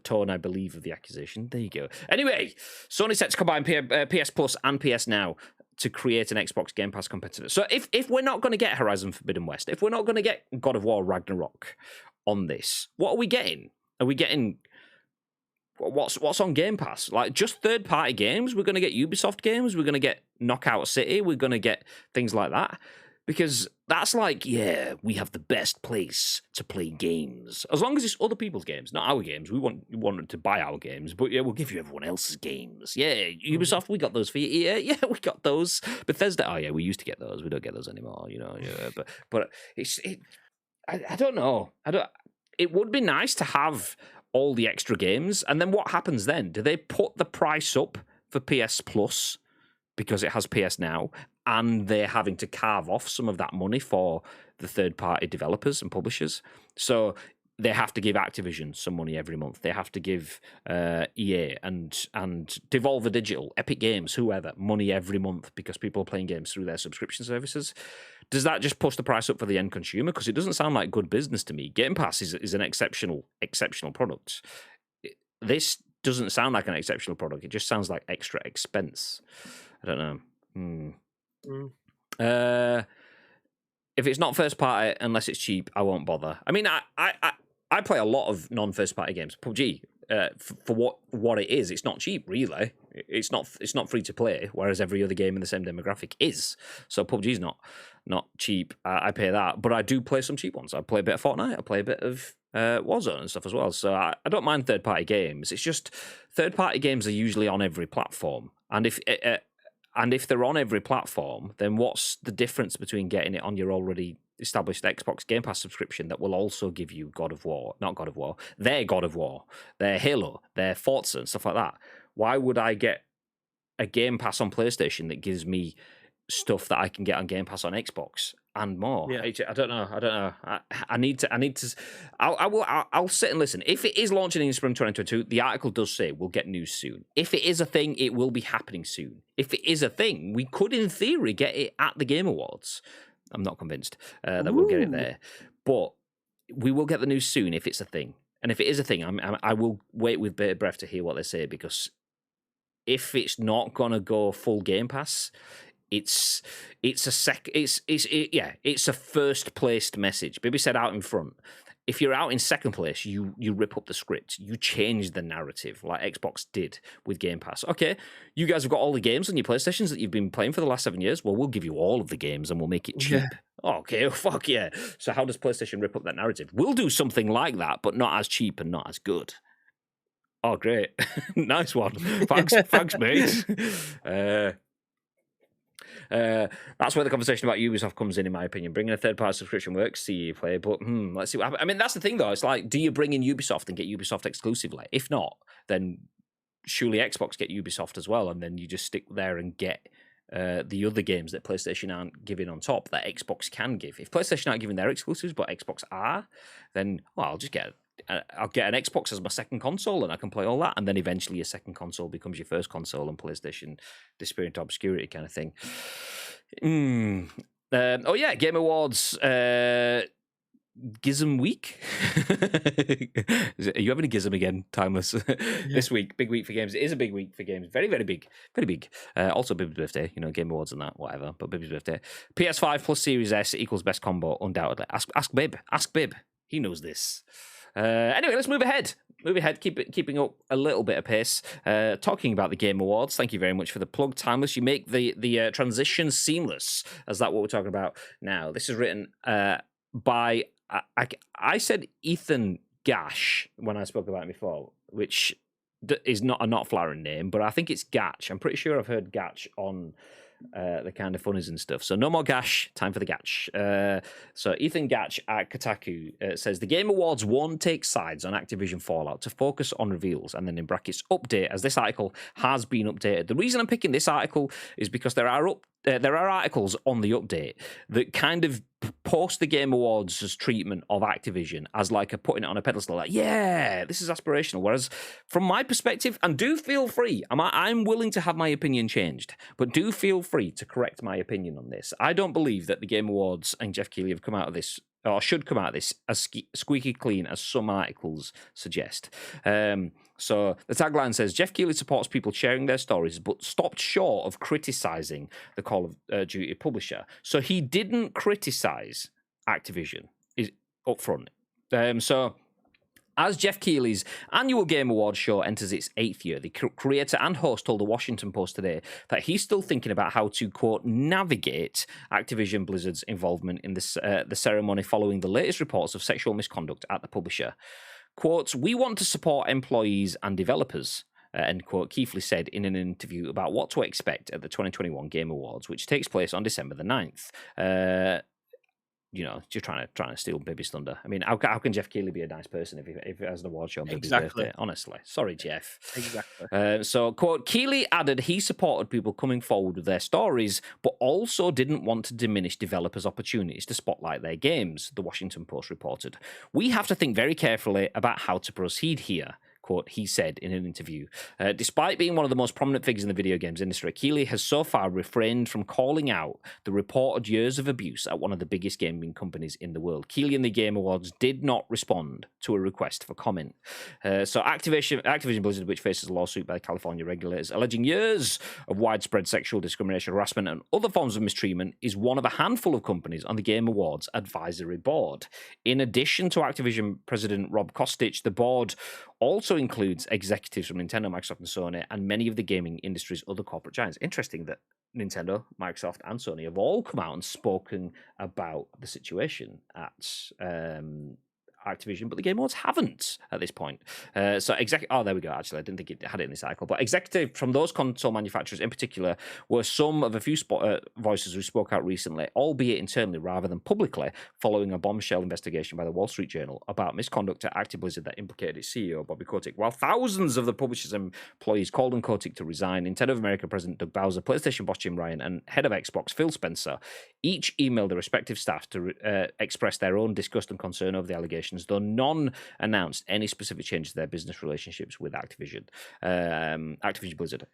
tone, I believe, of the accusation, there you go. Anyway, Sony set to combine PS Plus and PS Now to create an Xbox Game Pass competitor. So if we're not going to get Horizon Forbidden West, if we're not going to get God of War Ragnarok on this, what are we getting? Are we getting what's on Game Pass? Like just third-party games? We're going to get Ubisoft games? We're going to get Knockout City? We're going to get things like that? Because that's like, yeah, we have the best place to play games. As long as it's other people's games, not our games. We want to buy our games, but yeah, we'll give you everyone else's games. Yeah, Ubisoft, we got those for you. Yeah, we got those. Bethesda, oh yeah, we used to get those. We don't get those anymore, Yeah, but I don't know. It would be nice to have all the extra games, and then what happens then? Do they put the price up for PS Plus because it has PS Now, and they're having to carve off some of that money for the third-party developers and publishers? So they have to give Activision some money every month. They have to give EA and Devolver Digital, Epic Games, whoever, money every month because people are playing games through their subscription services. Does that just push the price up for the end consumer? Because it doesn't sound like good business to me. Game Pass is an exceptional product. This doesn't sound like an exceptional product. It just sounds like extra expense. I don't know. If it's not first party, unless it's cheap, I won't bother. I mean, I play a lot of non-first party games. PUBG, for what it is. It's not cheap, really. It's not free to play, whereas every other game in the same demographic is. So PUBG's not cheap. I pay that, but I do play some cheap ones. I play a bit of Fortnite. I play a bit of Warzone and stuff as well. So I don't mind third-party games. It's just third-party games are usually on every platform, and if they're on every platform, then what's the difference between getting it on your already established Xbox Game Pass subscription that will also give you their God of War, their Halo, their Forza and stuff like that? Why would I get a Game Pass on PlayStation that gives me stuff that I can get on Game Pass on Xbox and more? Yeah. I don't know. I need to. I'll sit and listen. If it is launching in spring 2022, the article does say we'll get news soon. If it is a thing, it will be happening soon. If it is a thing, we could, in theory, get it at the Game Awards. I'm not convinced that we'll get it there, but we will get the news soon if it's a thing. And if it is a thing, I will wait with bated breath to hear what they say, because if it's not gonna go full Game Pass, it's a first placed message. Bibby said out in front. If you're out in second place, you rip up the script. You change the narrative like Xbox did with Game Pass. Okay, you guys have got all the games on your PlayStations that you've been playing for the last 7 years. Well, we'll give you all of the games and we'll make it cheap. Yeah. Okay, fuck yeah. So how does PlayStation rip up that narrative? We'll do something like that, but not as cheap and not as good. Oh, great. Nice one. Thanks, mate. That's where the conversation about Ubisoft comes in my opinion. Bringing a third-party subscription works, see you play, but let's see what happens. I mean, that's the thing, though. It's like, do you bring in Ubisoft and get Ubisoft exclusively? If not, then surely Xbox get Ubisoft as well, and then you just stick there and get the other games that PlayStation aren't giving on top that Xbox can give. If PlayStation aren't giving their exclusives, but Xbox are, then, well, I'll get an Xbox as my second console and I can play all that, and then eventually your second console becomes your first console and PlayStation disappear into obscurity kind of thing. Oh yeah, Game Awards Gizm week. Are you having a Gizm again, Timeless? This week, big week for games. It is a big week for games. Very, very big. Very big. Also Bibby's birthday, Game Awards and that, whatever, but Bibby's birthday. PS5 plus Series S equals best combo, undoubtedly. Ask Bib. Ask Bib. He knows this. Anyway, let's move ahead. Keeping up a little bit of pace. Talking about the Game Awards. Thank you very much for the plug, Timeless. You make the transition seamless. Is that what we're talking about now? This is written by I said Ethan Gach when I spoke about it before, which is not a not flattering name, but I think it's Gach. I'm pretty sure I've heard Gach on the kind of funnies and stuff. So no more Gash, time for the Gach. So Ethan Gach at Kotaku says the Game Awards won't take sides on Activision Fallout to focus on reveals, and then in brackets update, as this article has been updated. The reason I'm picking this article is because there are articles on the update that kind of post the Game Awards' treatment of Activision as like a putting it on a pedestal, like, yeah, this is aspirational. Whereas from my perspective, and do feel free, I'm willing to have my opinion changed, but do feel free to correct my opinion on this. I don't believe that the Game Awards and Jeff Keighley have come out of this, or should come out of this, as squeaky clean as some articles suggest. So the tagline says, Jeff Keighley supports people sharing their stories, but stopped short of criticising the Call of Duty publisher. So he didn't criticise Activision up front. So as Jeff Keighley's annual Game Awards show enters its 8th year, the creator and host told the Washington Post today that he's still thinking about how to, quote, navigate Activision Blizzard's involvement in the ceremony following the latest reports of sexual misconduct at the publisher. Quote, we want to support employees and developers, end quote, Keighley said in an interview about what to expect at the 2021 Game Awards, which takes place on December the 9th. Just trying to steal Bibby's thunder. I mean, how can Jeff Keighley be a nice person if he has an award show on Bibby's birthday? Honestly. Sorry, Jeff. Exactly. So, quote, Keighley added he supported people coming forward with their stories, but also didn't want to diminish developers' opportunities to spotlight their games, the Washington Post reported. We have to think very carefully about how to proceed here, quote, he said in an interview. Despite being one of the most prominent figures in the video games industry, Keighley has so far refrained from calling out the reported years of abuse at one of the biggest gaming companies in the world. Keighley and the Game Awards did not respond to a request for comment. So Activision Blizzard, which faces a lawsuit by the California regulators alleging years of widespread sexual discrimination, harassment, and other forms of mistreatment, is one of a handful of companies on the Game Awards advisory board. In addition to Activision President Rob Kostich, the board also includes executives from Nintendo, Microsoft, and Sony, and many of the gaming industry's other corporate giants. Interesting that Nintendo, Microsoft, and Sony have all come out and spoken about the situation at Activision, but the Game Awards haven't at this point. Oh, there we go. Actually, I didn't think it had it in the cycle. But executive from those console manufacturers in particular were some of a few voices who spoke out recently, albeit internally rather than publicly, following a bombshell investigation by the Wall Street Journal about misconduct at Activision Blizzard that implicated its CEO, Bobby Kotick. While thousands of the publisher's employees called on Kotick to resign, Nintendo of America President Doug Bowser, PlayStation boss Jim Ryan, and head of Xbox Phil Spencer each emailed the respective staff to express their own disgust and concern over the allegations, though none announced any specific changes to their business relationships with Activision Blizzard.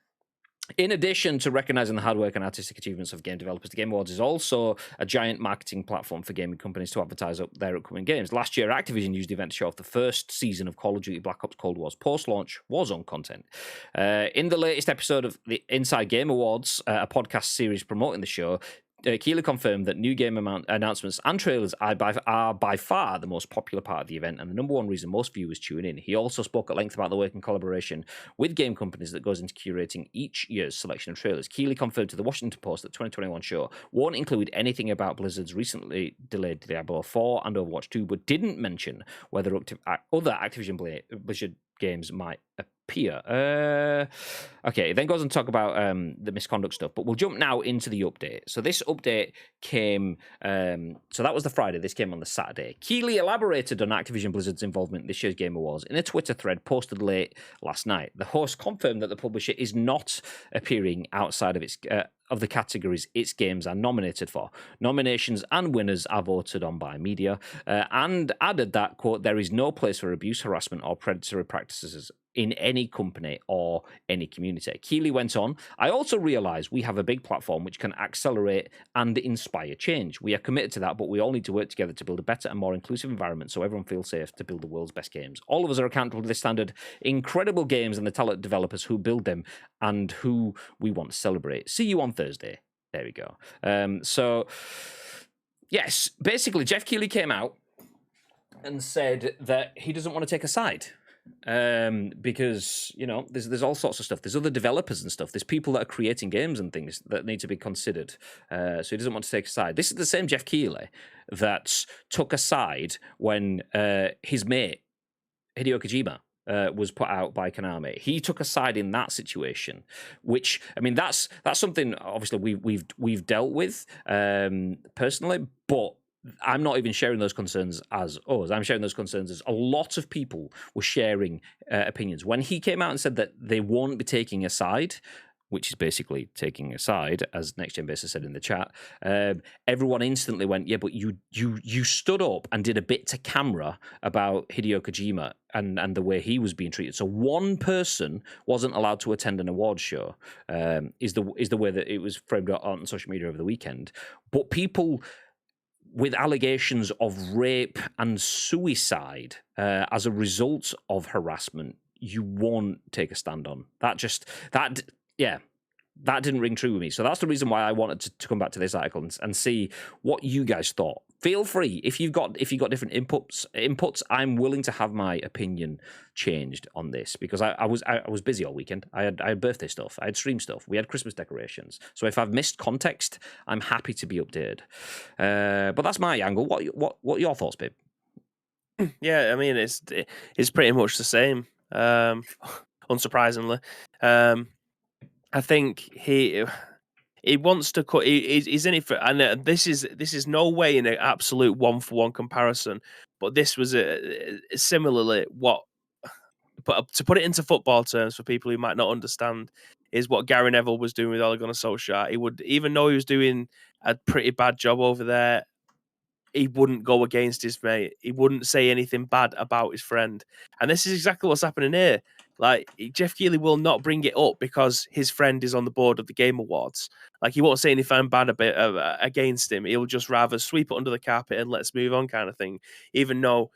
In addition to recognizing the hard work and artistic achievements of game developers, the Game Awards is also a giant marketing platform for gaming companies to advertise up their upcoming games. Last year, Activision used the event to show off the first season of Call of Duty Black Ops Cold War's post-launch Warzone content. In the latest episode of the Inside Game Awards, a podcast series promoting the show, Keighley confirmed that new game announcements and trailers are by far the most popular part of the event and the number one reason most viewers tune in. He also spoke at length about the work in collaboration with game companies that goes into curating each year's selection of trailers. Keighley confirmed to the Washington Post that the 2021 show won't include anything about Blizzard's recently delayed Diablo 4 and Overwatch 2, but didn't mention whether other Activision Blizzard games might appear. Okay, it then goes on to talk about the misconduct stuff, but we'll jump now into the update. So this update came, so that was the Friday, this came on the Saturday. Keighley elaborated on Activision Blizzard's involvement in this year's Game Awards in a Twitter thread posted late last night. The host confirmed that the publisher is not appearing outside of its of the categories its games are nominated for. Nominations and winners are voted on by media, and added that, quote, there is no place for abuse, harassment, or predatory practices in any company or any community. Keighley went on, I also realise we have a big platform which can accelerate and inspire change. We are committed to that, but we all need to work together to build a better and more inclusive environment so everyone feels safe to build the world's best games. All of us are accountable to this standard. Incredible games and the talented developers who build them and who we want to celebrate. See you on Thursday. There we go. So, yes, basically Jeff Keighley came out and said that he doesn't want to take a side. Because, you know, there's all sorts of stuff. There's other developers and stuff. There's people that are creating games and things that need to be considered. So he doesn't want to take a side. This is the same Jeff Keighley that took a side when his mate, Hideo Kojima, was put out by Konami. He took a side in that situation, which, I mean, that's something obviously we've dealt with personally, but I'm not even sharing those concerns as us. I'm sharing those concerns as a lot of people were sharing opinions. When he came out and said that they won't be taking a side, which is basically taking a side, as Next Gen Basis said in the chat, everyone instantly went, yeah, but you stood up and did a bit to camera about Hideo Kojima and the way he was being treated. So one person wasn't allowed to attend an awards show, is the way that it was framed out on social media over the weekend. But people with allegations of rape and suicide as a result of harassment, you won't take a stand on. That didn't ring true with me. So that's the reason why I wanted to come back to this article and see what you guys thought. Feel free if you've got different inputs. I'm willing to have my opinion changed on this because I was busy all weekend. I had birthday stuff, I had stream stuff, we had Christmas decorations. So if I've missed context, I'm happy to be updated. But that's my angle. What are your thoughts, babe? Yeah, I mean it's pretty much the same. Unsurprisingly, I think he wants to cut. He's in it for, and this is no way in an absolute 1-for-1 comparison. But this was similarly what. But to put it into football terms for people who might not understand, is what Gary Neville was doing with Ole Gunnar Solskjaer. He would, even though he was doing a pretty bad job over there, he wouldn't go against his mate. He wouldn't say anything bad about his friend. And this is exactly what's happening here. Like, Jeff Keighley will not bring it up because his friend is on the board of the Game Awards. Like, he won't say anything bad against him. He'll just rather sweep it under the carpet and let's move on kind of thing. Even though,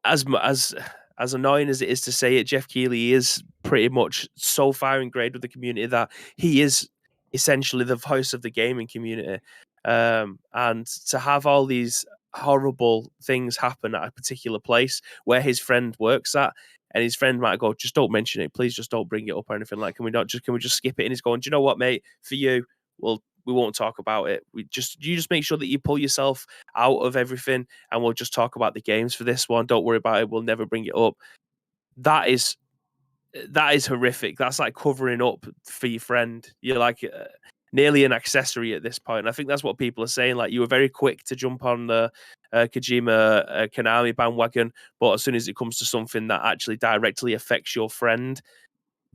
as annoying as it is to say it, Jeff Keighley is pretty much so far ingrained with the community that he is essentially the voice of the gaming community. And to have all these horrible things happen at a particular place where his friend works at, and his friend might go, just don't mention it, please, just don't bring it up or anything like. Can we just skip it? And he's going, do you know what, mate? For you, we won't talk about it. You just make sure that you pull yourself out of everything, and we'll just talk about the games for this one. Don't worry about it. We'll never bring it up. That is horrific. That's like covering up for your friend. You're like nearly an accessory at this point. And I think that's what people are saying. Like, you were very quick to jump on the Kojima Konami bandwagon, but as soon as it comes to something that actually directly affects your friend,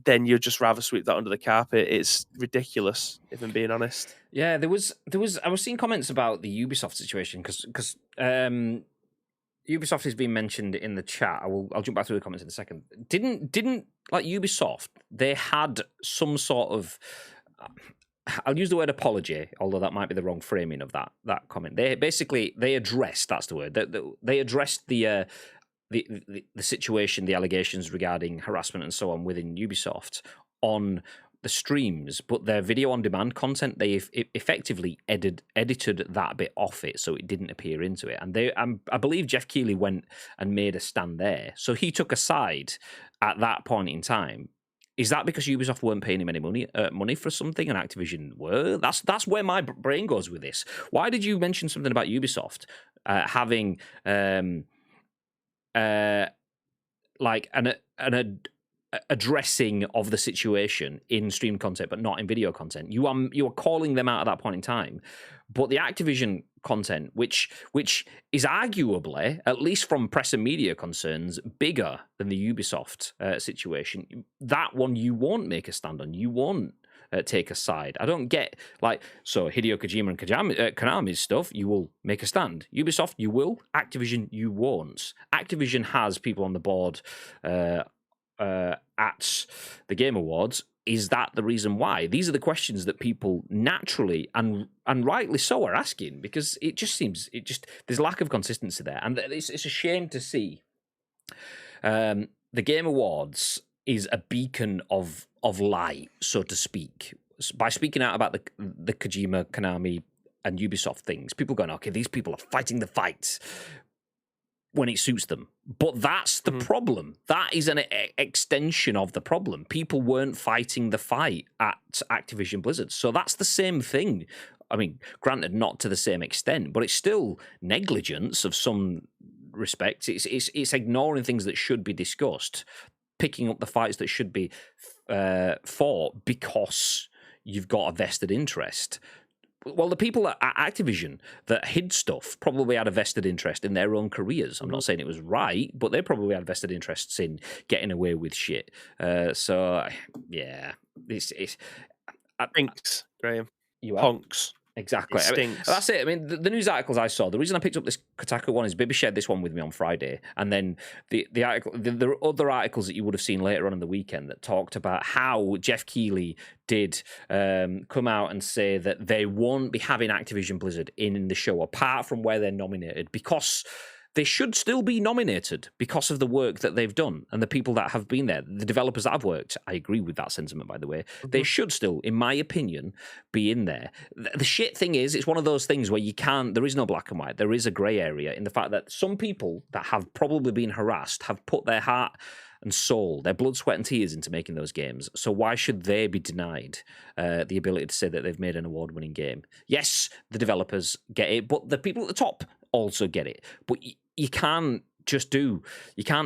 then you'd just rather sweep that under the carpet. It's ridiculous, if I'm being honest. Yeah, there was. I was seeing comments about the Ubisoft situation because Ubisoft has been mentioned in the chat. I'll jump back through the comments in a second. Didn't like Ubisoft? They had some sort of. I'll use the word apology, although that might be the wrong framing of that comment. They addressed. That's the word. They addressed the situation, the allegations regarding harassment and so on within Ubisoft on the streams, but their video on demand content, they effectively edited that bit off it so it didn't appear into it. And I believe Jeff Keighley went and made a stand there. So he took a side at that point in time. Is that because Ubisoft weren't paying him any money for something and Activision were? That's where my brain goes with this. Why did you mention something about Ubisoft having like an addressing of the situation in stream content, but not in video content? You are calling them out at that point in time, but the Activision content, which is arguably, at least from press and media concerns, bigger than the Ubisoft situation, that one you won't make a stand on. You won't take a side. I don't get, like, so Hideo Kojima and Konami's stuff, you will make a stand. Ubisoft, you will. Activision, you won't. Activision has people on the board at the Game Awards. Is that the reason why? These are the questions that people naturally and rightly so are asking, because it just seems there's lack of consistency there, and it's a shame to see. The Game Awards is a beacon of light, so to speak, by speaking out about the Kojima, Konami, and Ubisoft things. People going, okay, these people are fighting the fight when it suits them. But that's the problem. That is an extension of the problem. People weren't fighting the fight at Activision Blizzard. So that's the same thing. I mean, granted, not to the same extent, but it's still negligence of some respects. It's ignoring things that should be discussed, picking up the fights that should be fought because you've got a vested interest. Well, the people at Activision that hid stuff probably had a vested interest in their own careers. I'm not saying it was right, but they probably had vested interests in getting away with shit. So, yeah, it's Thanks, Graham. You are. Punks. Exactly. It stinks. That's it. I mean, the news articles I saw, the reason I picked up this Kotaku one is Bibby shared this one with me on Friday, and then the article, there are other articles that you would have seen later on in the weekend that talked about how Jeff Keighley did come out and say that they won't be having Activision Blizzard in the show apart from where they're nominated, because they should still be nominated because of the work that they've done and the people that have been there, the developers that have worked. I agree with that sentiment, by the way. They should still, in my opinion, be in there. The shit thing is, it's one of those things where there is no black and white. There is a grey area in the fact that some people that have probably been harassed have put their heart and soul, their blood, sweat, and tears into making those games. So why should they be denied the ability to say that they've made an award-winning game? Yes, the developers get it, but the people at the top also get it. But you can't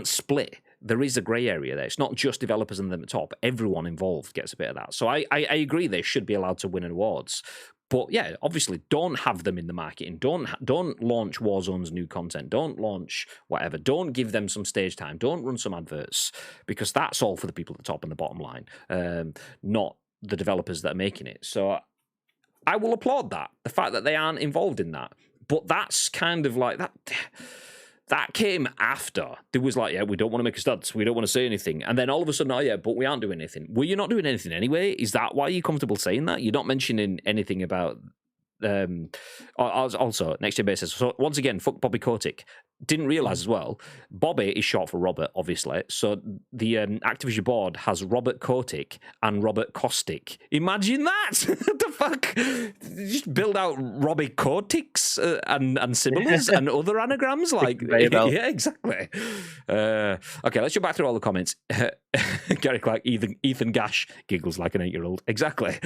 split. There is a grey area there. It's not just developers and them at the top. Everyone involved gets a bit of that. So I agree they should be allowed to win awards. But yeah, obviously, don't have them in the marketing. Don't launch Warzone's new content. Don't launch whatever. Don't give them some stage time. Don't run some adverts, because that's all for the people at the top and the bottom line, not the developers that are making it. So I will applaud that, the fact that they aren't involved in that. But that's kind of like that. That came after. There was like, yeah, we don't want to make a stud, we don't want to say anything. And then all of a sudden, oh yeah, but we aren't doing anything. Well, you're not doing anything anyway. Is that why you're comfortable saying that? You're not mentioning anything about Also, next gen basis. So once again, fuck Bobby Kotick. Didn't realize as well. Bobby is short for Robert, obviously. So the Activision board has Robert Kotick and Robert Kostick. Imagine that! What the fuck? Just build out Robbie Koticks and similes and other anagrams. Like, yeah, exactly. Okay, let's jump back through all the comments. Gary Clark, Ethan Gach giggles like an 8-year-old. Exactly.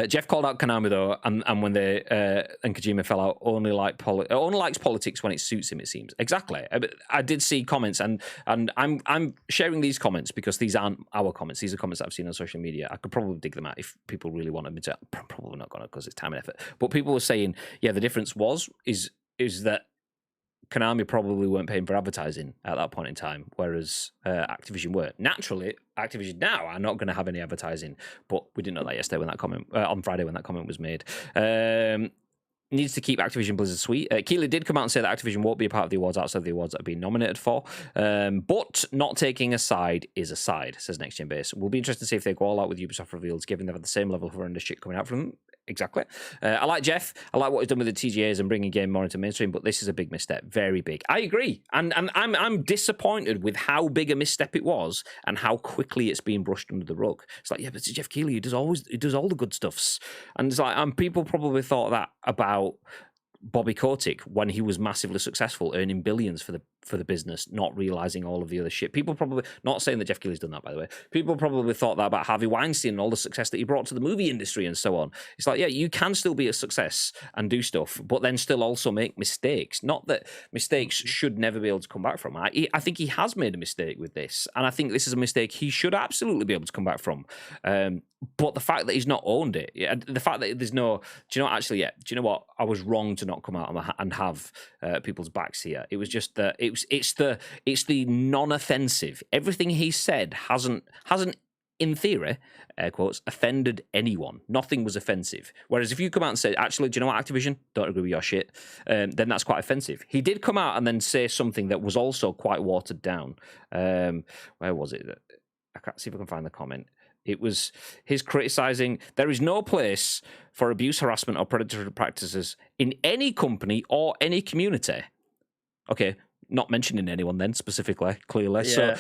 Jeff called out Konami though, and when they and Kojima fell out, only likes politics when it suits him. It seems exactly. I did see comments, and I'm sharing these comments because these aren't our comments. These are comments that I've seen on social media. I could probably dig them out if people really wanted me to. I'm probably not gonna because it's time and effort. But people were saying, yeah, the difference is that Konami probably weren't paying for advertising at that point in time, whereas Activision were. Naturally, Activision now are not going to have any advertising, but we didn't know that yesterday when that comment on Friday when that comment was made. Needs to keep Activision Blizzard sweet. Keighley did come out and say that Activision won't be a part of the awards outside of the awards that have been nominated for, but not taking a side is a side, says Next Gen Base. We'll be interested to see if they go all out with Ubisoft reveals, given they've had the same level of horrendous shit coming out from them. Exactly. I like Jeff. I like what he's done with the TGAs and bringing game more into mainstream, but this is a big misstep. Very big. I agree. And I'm disappointed with how big a misstep it was and how quickly it's being brushed under the rug. It's like, yeah, but it's Jeff Keighley. He does all the good stuffs. And it's like, people probably thought that about Bobby Kotick when he was massively successful, earning billions for the business, not realizing all of the other shit. People probably, not saying that Jeff Keighley's done that, by the way, people probably thought that about Harvey Weinstein and all the success that he brought to the movie industry and so on. It's like, yeah, you can still be a success and do stuff, but then still also make mistakes. Not that mistakes should never be able to come back from. I think he has made a mistake with this, and I think this is a mistake he should absolutely be able to come back from. But the fact that he's not owned it, the fact that there's no, do you know, actually, yeah, do you know what? I was wrong to not come out and have people's backs here. It was just that it's the non-offensive. Everything he said hasn't in theory, air quotes, offended anyone. Nothing was offensive. Whereas if you come out and say, actually, do you know what, Activision, don't agree with your shit, then that's quite offensive. He did come out and then say something that was also quite watered down. Where was it? I can't see if I can find the comment. It was his criticizing, there is no place for abuse, harassment, or predatory practices in any company or any community. Okay, not mentioning anyone then specifically, clearly. Yeah,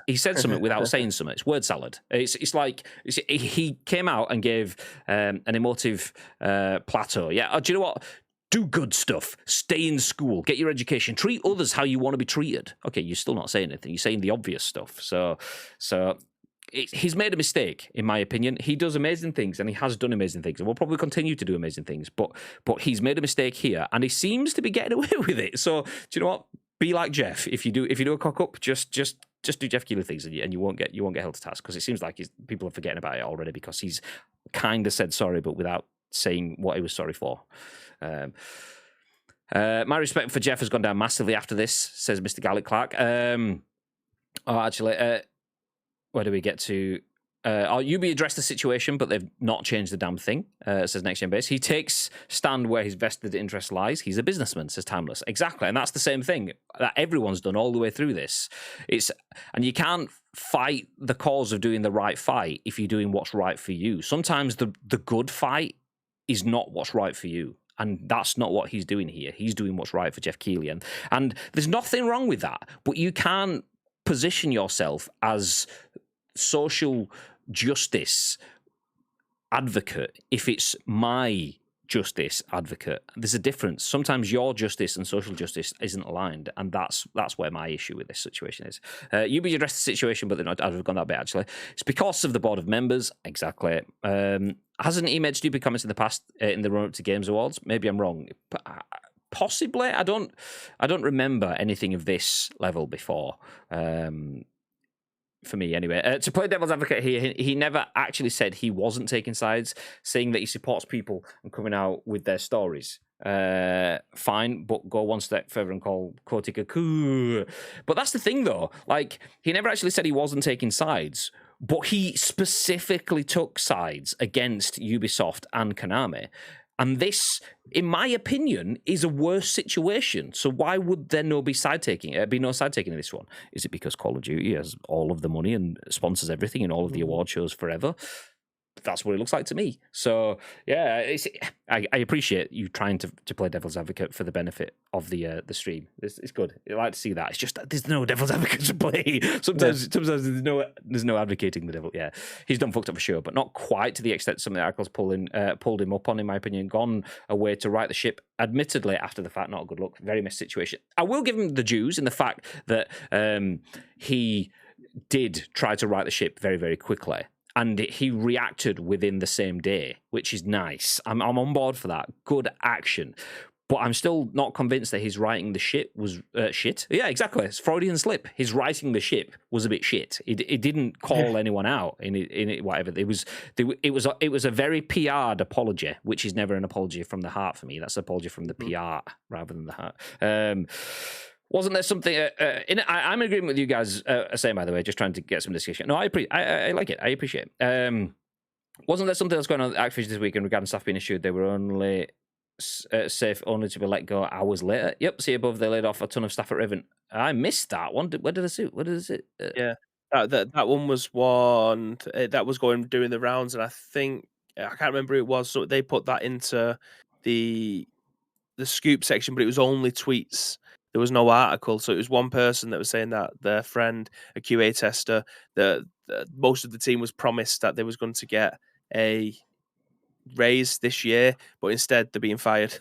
he said something without saying something. It's word salad. It's like he came out and gave an emotive plateau. Yeah, do you know what? Do good stuff. Stay in school. Get your education. Treat others how you want to be treated. Okay, you're still not saying anything. You're saying the obvious stuff. So he's made a mistake, in my opinion. He does amazing things, and he has done amazing things, and will probably continue to do amazing things. But he's made a mistake here, and he seems to be getting away with it. So do you know what? Be like Jeff. If you do a cock up, just do Jeff Keighley things, and you won't get held to task, because it seems like people are forgetting about it already because he's kind of said sorry, but without saying what he was sorry for. My respect for Jeff has gone down massively after this, says Mr. Gallic Clark. Where do we get to? UB addressed the situation, but they've not changed the damn thing, says Next Gen Base. He takes stand where his vested interest lies. He's a businessman, says Timeless. Exactly, and that's the same thing that everyone's done all the way through this. And you can't fight the cause of doing the right fight if you're doing what's right for you. Sometimes the good fight is not what's right for you. And that's not what he's doing here. He's doing what's right for Jeff Keighley. And there's nothing wrong with that, but you can't position yourself as social justice advocate if it's my justice advocate. There's a difference. Sometimes your justice and social justice isn't aligned, and that's where my issue with this situation is. UB addressed the situation, but I've gone that bit actually. It's because of the board of members. Exactly. Hasn't he made stupid comments in the past in the run-up to Games Awards? Maybe I'm wrong. Possibly. I don't remember anything of this level before. For me, anyway. To play devil's advocate here, he never actually said he wasn't taking sides, saying that he supports people and coming out with their stories. Fine, but go one step further and call Kotick a coup. But that's the thing, though. Like, he never actually said he wasn't taking sides, but he specifically took sides against Ubisoft and Konami. And this, in my opinion, is a worse situation. So why would there be no side taking in this one? Is it because Call of Duty has all of the money and sponsors everything in all of the award shows forever? that's what it looks like to me. So yeah, I appreciate you trying to play devil's advocate for the benefit of the stream. It's good. I like to see that. It's just that there's no devil's advocate to play. Sometimes there's no advocating the devil. Yeah, he's done fucked up for sure, but not quite to the extent some of the articles pulled him up on, in my opinion. Gone away to right the ship, admittedly after the fact. Not a good look. Very missed situation. I will give him the dues in the fact that he did try to right the ship very, very quickly. And he reacted within the same day, which is nice. I'm on board for that. Good action. But I'm still not convinced that his writing the ship was shit. Yeah, exactly. It's Freudian slip. His writing the ship was a bit shit. It didn't call anyone out in it, whatever. It was a very PR'd apology, which is never an apology from the heart for me. That's an apology from the PR rather than the heart. Wasn't there something I'm in agreement with you guys saying, by the way, just trying to get some discussion. No, I like it. I appreciate it. Wasn't there something else going on at Activision this weekend regarding staff being issued? They were only safe only to be let go hours later. Yep, see above, they laid off a ton of staff at Raven. I missed that one. Where did I see it? Yeah, that one was one that was doing the rounds, and I think I can't remember who it was. So they put that into the scoop section, but it was only tweets. There was no article, so it was one person that was saying that their friend, a QA tester, that most of the team was promised that they was going to get a raise this year, but instead they're being fired.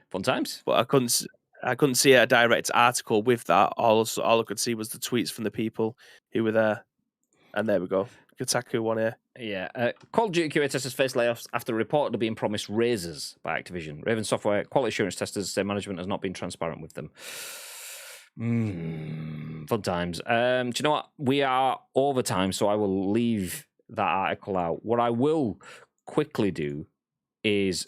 Fun times. But I couldn't see a direct article with that. All I could see was the tweets from the people who were there, and there we go. Kotaku one here. Yeah, Call of Duty QA testers face layoffs after reportedly being promised raises by Activision. Raven Software quality assurance testers say management has not been transparent with them. Fun times. Do you know what? We are over time, so I will leave that article out. What I will quickly do is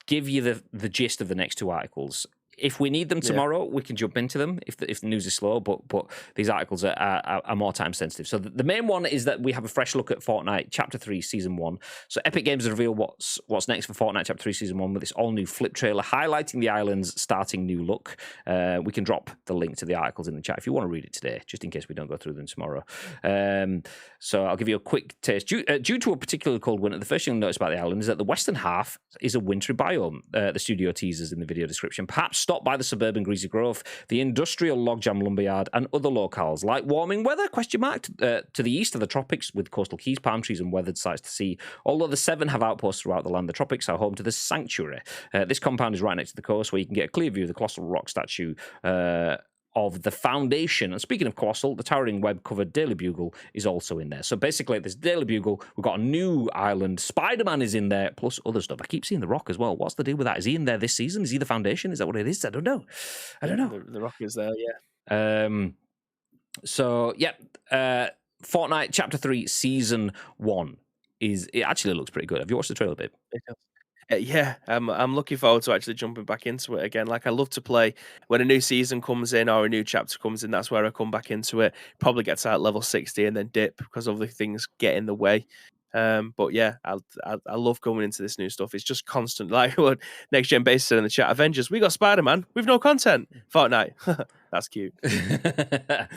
give you the gist of the next two articles. If we need them tomorrow, we can jump into them if the news is slow, but these articles are more time sensitive. So the main one is that we have a fresh look at Fortnite Chapter 3 Season 1. So Epic Games has revealed what's next for Fortnite Chapter 3 Season 1 with this all-new flip trailer highlighting the island's starting new look. We can drop the link to the articles in the chat if you want to read it today, just in case we don't go through them tomorrow. So I'll give you a quick taste. Due to a particularly cold winter, the first thing you'll notice about the island is that the western half is a wintry biome. The studio teasers in the video description. Perhaps stopped by the suburban greasy growth, the industrial logjam lumberyard, and other locales like warming weather, to the east of the tropics with coastal keys, palm trees, and weathered sights to see. Although the 7 have outposts throughout the land, the tropics are home to the sanctuary. This compound is right next to the coast, where you can get a clear view of the colossal rock statue of the Foundation. And speaking of colossal, the towering web-covered Daily Bugle is also in there. So basically, this Daily Bugle, we've got a new island. Spider-Man is in there, plus other stuff. I keep seeing The Rock as well. What's the deal with that? Is he in there this season? Is he the Foundation? Is that what it is? I don't know. The Rock is there, yeah. So, yeah. Fortnite Chapter 3 Season 1 it actually looks pretty good. Have you watched the trailer, babe? Yeah, I'm looking forward to actually jumping back into it again. Like, I love to play when a new season comes in or a new chapter comes in. That's where I come back into it. Probably get to that level 60 and then dip because other things get in the way. But yeah, I love going into this new stuff. It's just constant. Like what Next Gen Base said in the chat, Avengers, we got Spider-Man with no content. Fortnite, that's cute. I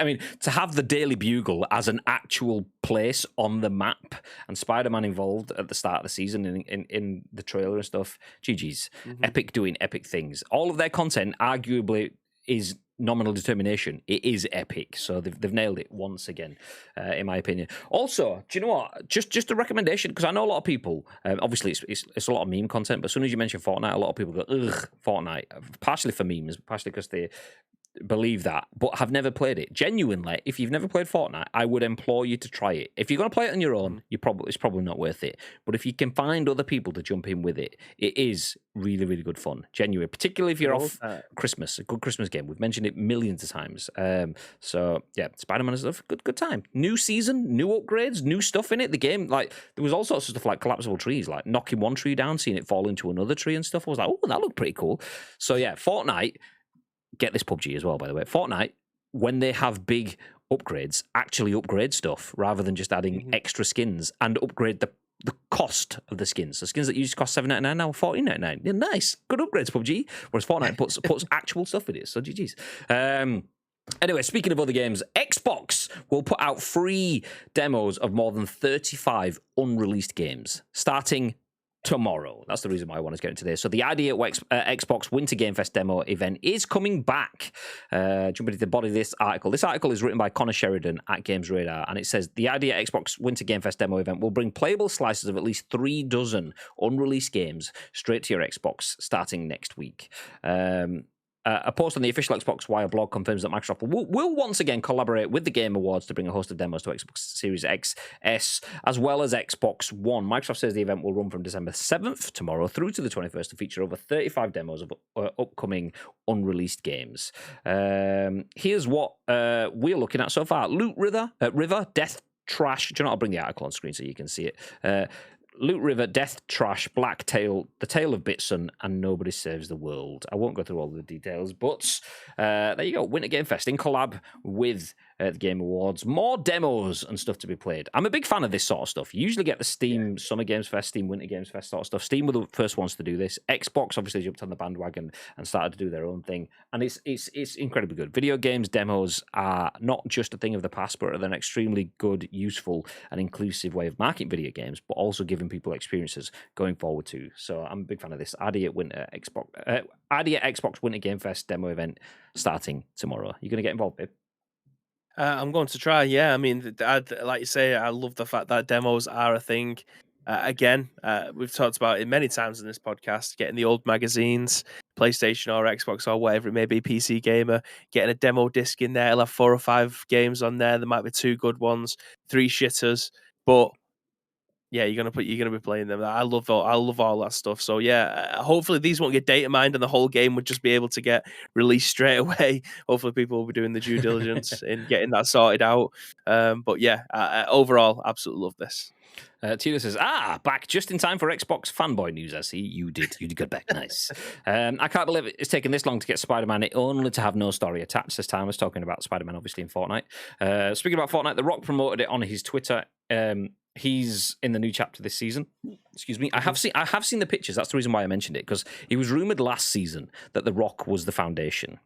mean, to have the Daily Bugle as an actual place on the map and Spider-Man involved at the start of the season in the trailer and stuff, GG's. Epic doing epic things. All of their content arguably is nominal determination. It is epic, so they've nailed it once again, in my opinion. Also, do you know what? Just a recommendation, because I know a lot of people. Obviously, it's a lot of meme content, but as soon as you mention Fortnite, a lot of people go, "Ugh, Fortnite." Partially for memes, partially because they believe that, but have never played it. Genuinely, if you've never played Fortnite, I would implore you to try it. If you're going to play it on your own, it's probably not worth it. But if you can find other people to jump in with it, it is really, really good fun. Genuine, particularly if you're off Christmas, a good Christmas game. We've mentioned it millions of times. So yeah, Spider-Man is a good time. New season, new upgrades, new stuff in it. The game, like, there was all sorts of stuff like collapsible trees, like knocking one tree down, seeing it fall into another tree and stuff. I was like, oh, that looked pretty cool. So yeah, Fortnite. Get this PUBG as well, by the way. Fortnite, when they have big upgrades, actually upgrade stuff rather than just adding extra skins and upgrade the cost of the skins. So skins that used to cost $7.99 now are $14.99. Yeah, nice. Good upgrades, PUBG. Whereas Fortnite puts actual stuff in it. So GG's. Anyway, speaking of other games, Xbox will put out free demos of more than 35 unreleased games starting tomorrow. That's the reason why I wanted to get into this. So the Idea Xbox Winter Game Fest demo event is coming back. Jumping into the body of this article. This article is written by Connor Sheridan at Games Radar, and it says the Idea Xbox Winter Game Fest demo event will bring playable slices of at least 3 dozen unreleased games straight to your Xbox starting next week. A post on the official Xbox Wire blog confirms that Microsoft will once again collaborate with the Game Awards to bring a host of demos to Xbox Series X, S, as well as Xbox One. Microsoft says the event will run from December 7th, tomorrow, through to the 21st to feature over 35 demos of upcoming unreleased games. Here's what we're looking at so far. Loot River, Death Trash. Do you know what? I'll bring the article on screen so you can see it. Loot River, Death Trash, Black Tail, The Tale of Bitson, and Nobody Saves the World. I won't go through all the details, but there you go. Winter Game Fest in collab with the Game Awards. More demos and stuff to be played. I'm a big fan of this sort of stuff. You usually get the Steam Summer Games Fest, Steam Winter Games Fest sort of stuff. Steam were the first ones to do this. Xbox obviously jumped on the bandwagon and started to do their own thing. And it's incredibly good. Video games demos are not just a thing of the past, but are an extremely good, useful, and inclusive way of marketing video games, but also giving people experiences going forward too. So I'm a big fan of this. Idea Xbox Winter Game Fest demo event starting tomorrow. You're going to get involved, babe? I'm going to try. Yeah, I mean, like you say, I love the fact that demos are a thing. Again, we've talked about it many times in this podcast. Getting the old magazines, PlayStation or Xbox or whatever it may be, PC Gamer, getting a demo disc in there. It'll have 4 or 5 games on there. There might be 2 good ones, 3 shitters, but yeah, you're gonna be playing them. I love all that stuff. So yeah, hopefully these won't get data mined and the whole game would just be able to get released straight away. Hopefully people will be doing the due diligence in getting that sorted out. But yeah, overall, absolutely love this. Tina says, back just in time for Xbox fanboy news. I see you did good back. Nice. I can't believe it's taken this long to get Spider-Man, only to have no story attached. This time I was talking about Spider-Man, obviously, in Fortnite. Speaking about Fortnite, The Rock promoted it on his Twitter. He's in the new chapter this season. Excuse me. I have seen the pictures. That's the reason why I mentioned it, because it was rumored last season that The Rock was the foundation.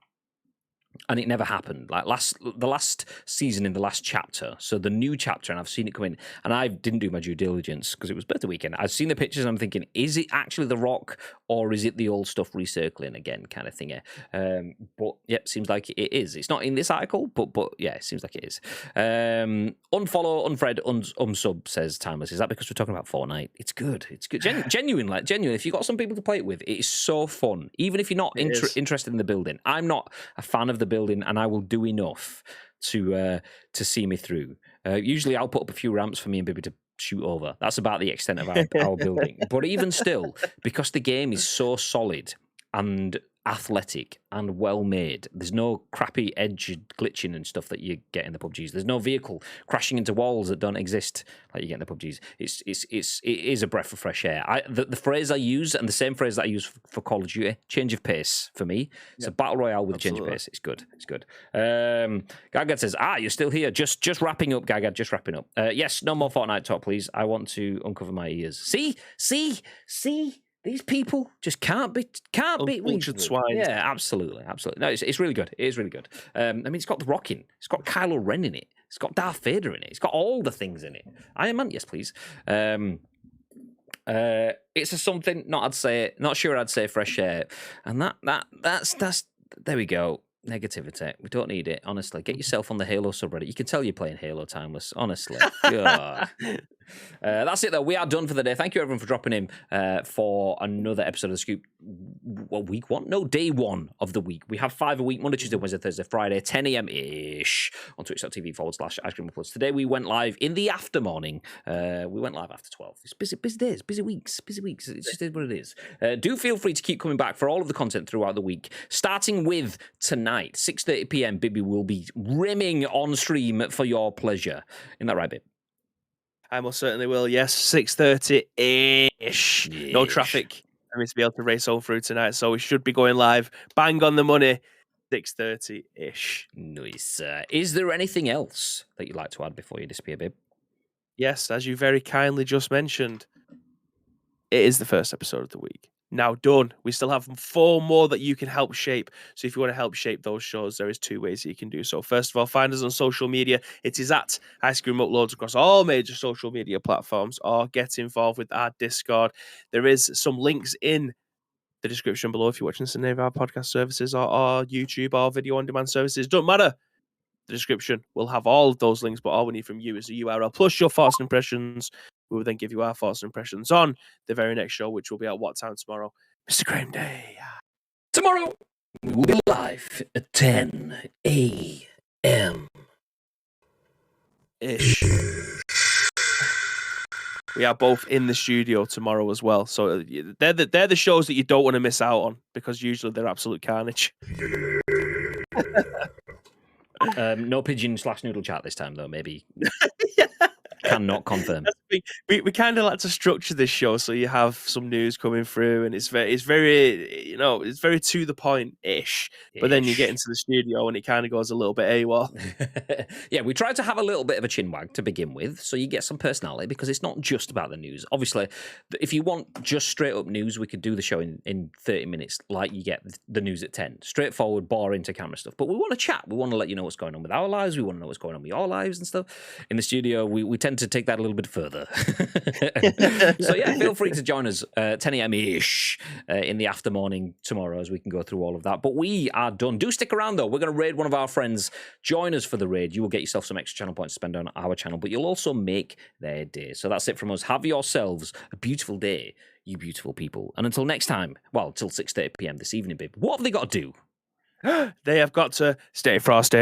And it never happened. Like the last season in the last chapter, so the new chapter, and I've seen it come in, and I didn't do my due diligence because it was birthday weekend. I've seen the pictures, and I'm thinking, is it actually The Rock, or is it the old stuff recircling again, kind of thing? But yeah, it seems like it is. It's not in this article, but yeah, it seems like it is. Unfollow, unfriend, unsub, says Timeless. Is that because we're talking about Fortnite? It's good. It's good. Genuine. If you've got some people to play it with, it is so fun. Even if you're not interested in the building. I'm not a fan of the building, and I will do enough to see me through. Usually I'll put up a few ramps for me and Bibi to shoot over. That's about the extent of our building. But even still, because the game is so solid and athletic and well made, there's no crappy edge glitching and stuff that you get in the PUBGs. There's no vehicle crashing into walls that don't exist like you get in the PUBGs. It is a breath of fresh air. The phrase I use, and the same phrase that I use for Call of Duty, change of pace for me. It's a battle royale with a change of pace. It's good. Gagad says, you're still here. Just wrapping up, Gagad. Just wrapping up. Yes, no more Fortnite talk, please. I want to uncover my ears. See. These people just can't be Uncultured swine. Yeah, absolutely. No, it's really good. It is really good. I mean, it's got The Rock in. It's got Kylo Ren in it. It's got Darth Vader in it. It's got all the things in it. Iron Man, yes, please. It's a something. Not sure I'd say fresh air. And that's there we go. Negativity. We don't need it, honestly. Get yourself on the Halo subreddit. You can tell you're playing Halo, Timeless, honestly. That's it, though. We are done for the day. Thank you, everyone, for dropping in for another episode of The Scoop. Week 1? No, day 1 of the week. We have 5 a week, Monday, Tuesday, Wednesday, Thursday, Friday, 10 a.m.-ish on twitch.tv/Ice Cream Plus. Today, we went live in the aftermorning. We went live after 12. It's busy days, busy weeks. It just is what it is. Do feel free to keep coming back for all of the content throughout the week, starting with tonight. 6:30 p.m. Bibi will be rimming on stream for your pleasure. Isn't that right, Bib? I most certainly will. Yes, 6:30-ish. No traffic. I mean, to be able to race home through tonight, so we should be going live. Bang on the money. 6:30-ish. Nice. Is there anything else that you'd like to add before you disappear, Bib? Yes, as you very kindly just mentioned, it is the first episode of the week. now done. We still have 4 more that you can help shape. So if you want to help shape those shows, there is 2 ways that you can do so. First of all, find us on social media. It is at Ice Cream Uploads across all major social media platforms, or get involved with our Discord. There is some links in the description below if you're watching this in any of our podcast services or YouTube or video on demand services. Don't matter. The description will have all of those links, but all we need from you is the URL plus your thoughts and impressions. We will then give you our thoughts and impressions on the very next show, which will be at what time tomorrow? Mr. Cream Day. Tomorrow, we will be live at 10 a.m. Ish. We are both in the studio tomorrow as well. So they're the shows that you don't want to miss out on, because usually they're absolute carnage. No pigeon/noodle chat this time, though, maybe. Yeah. Cannot confirm. We kind of like to structure this show so you have some news coming through, and it's very it's very to the point ish. But then you get into the studio and it kind of goes a little bit AWOL. Yeah, we tried to have a little bit of a chinwag to begin with, so you get some personality, because it's not just about the news. Obviously, if you want just straight up news, we could do the show in 30 minutes, like you get the news at 10. Straightforward, boring to camera stuff. But we want to chat. We want to let you know what's going on with our lives. We want to know what's going on with your lives and stuff. In the studio, we tend to take that a little bit further. So yeah, feel free to join us 10 a.m.-ish in the after morning tomorrow, as we can go through all of that. But we are done. Do stick around, though. We're going to raid one of our friends. Join us for the raid. You will get yourself some extra channel points to spend on our channel, but you'll also make their day. So that's it from us. Have yourselves a beautiful day, you beautiful people. And until next time, well, till 6:30 p.m. this evening, babe, what have they got to do? They have got to stay frosty.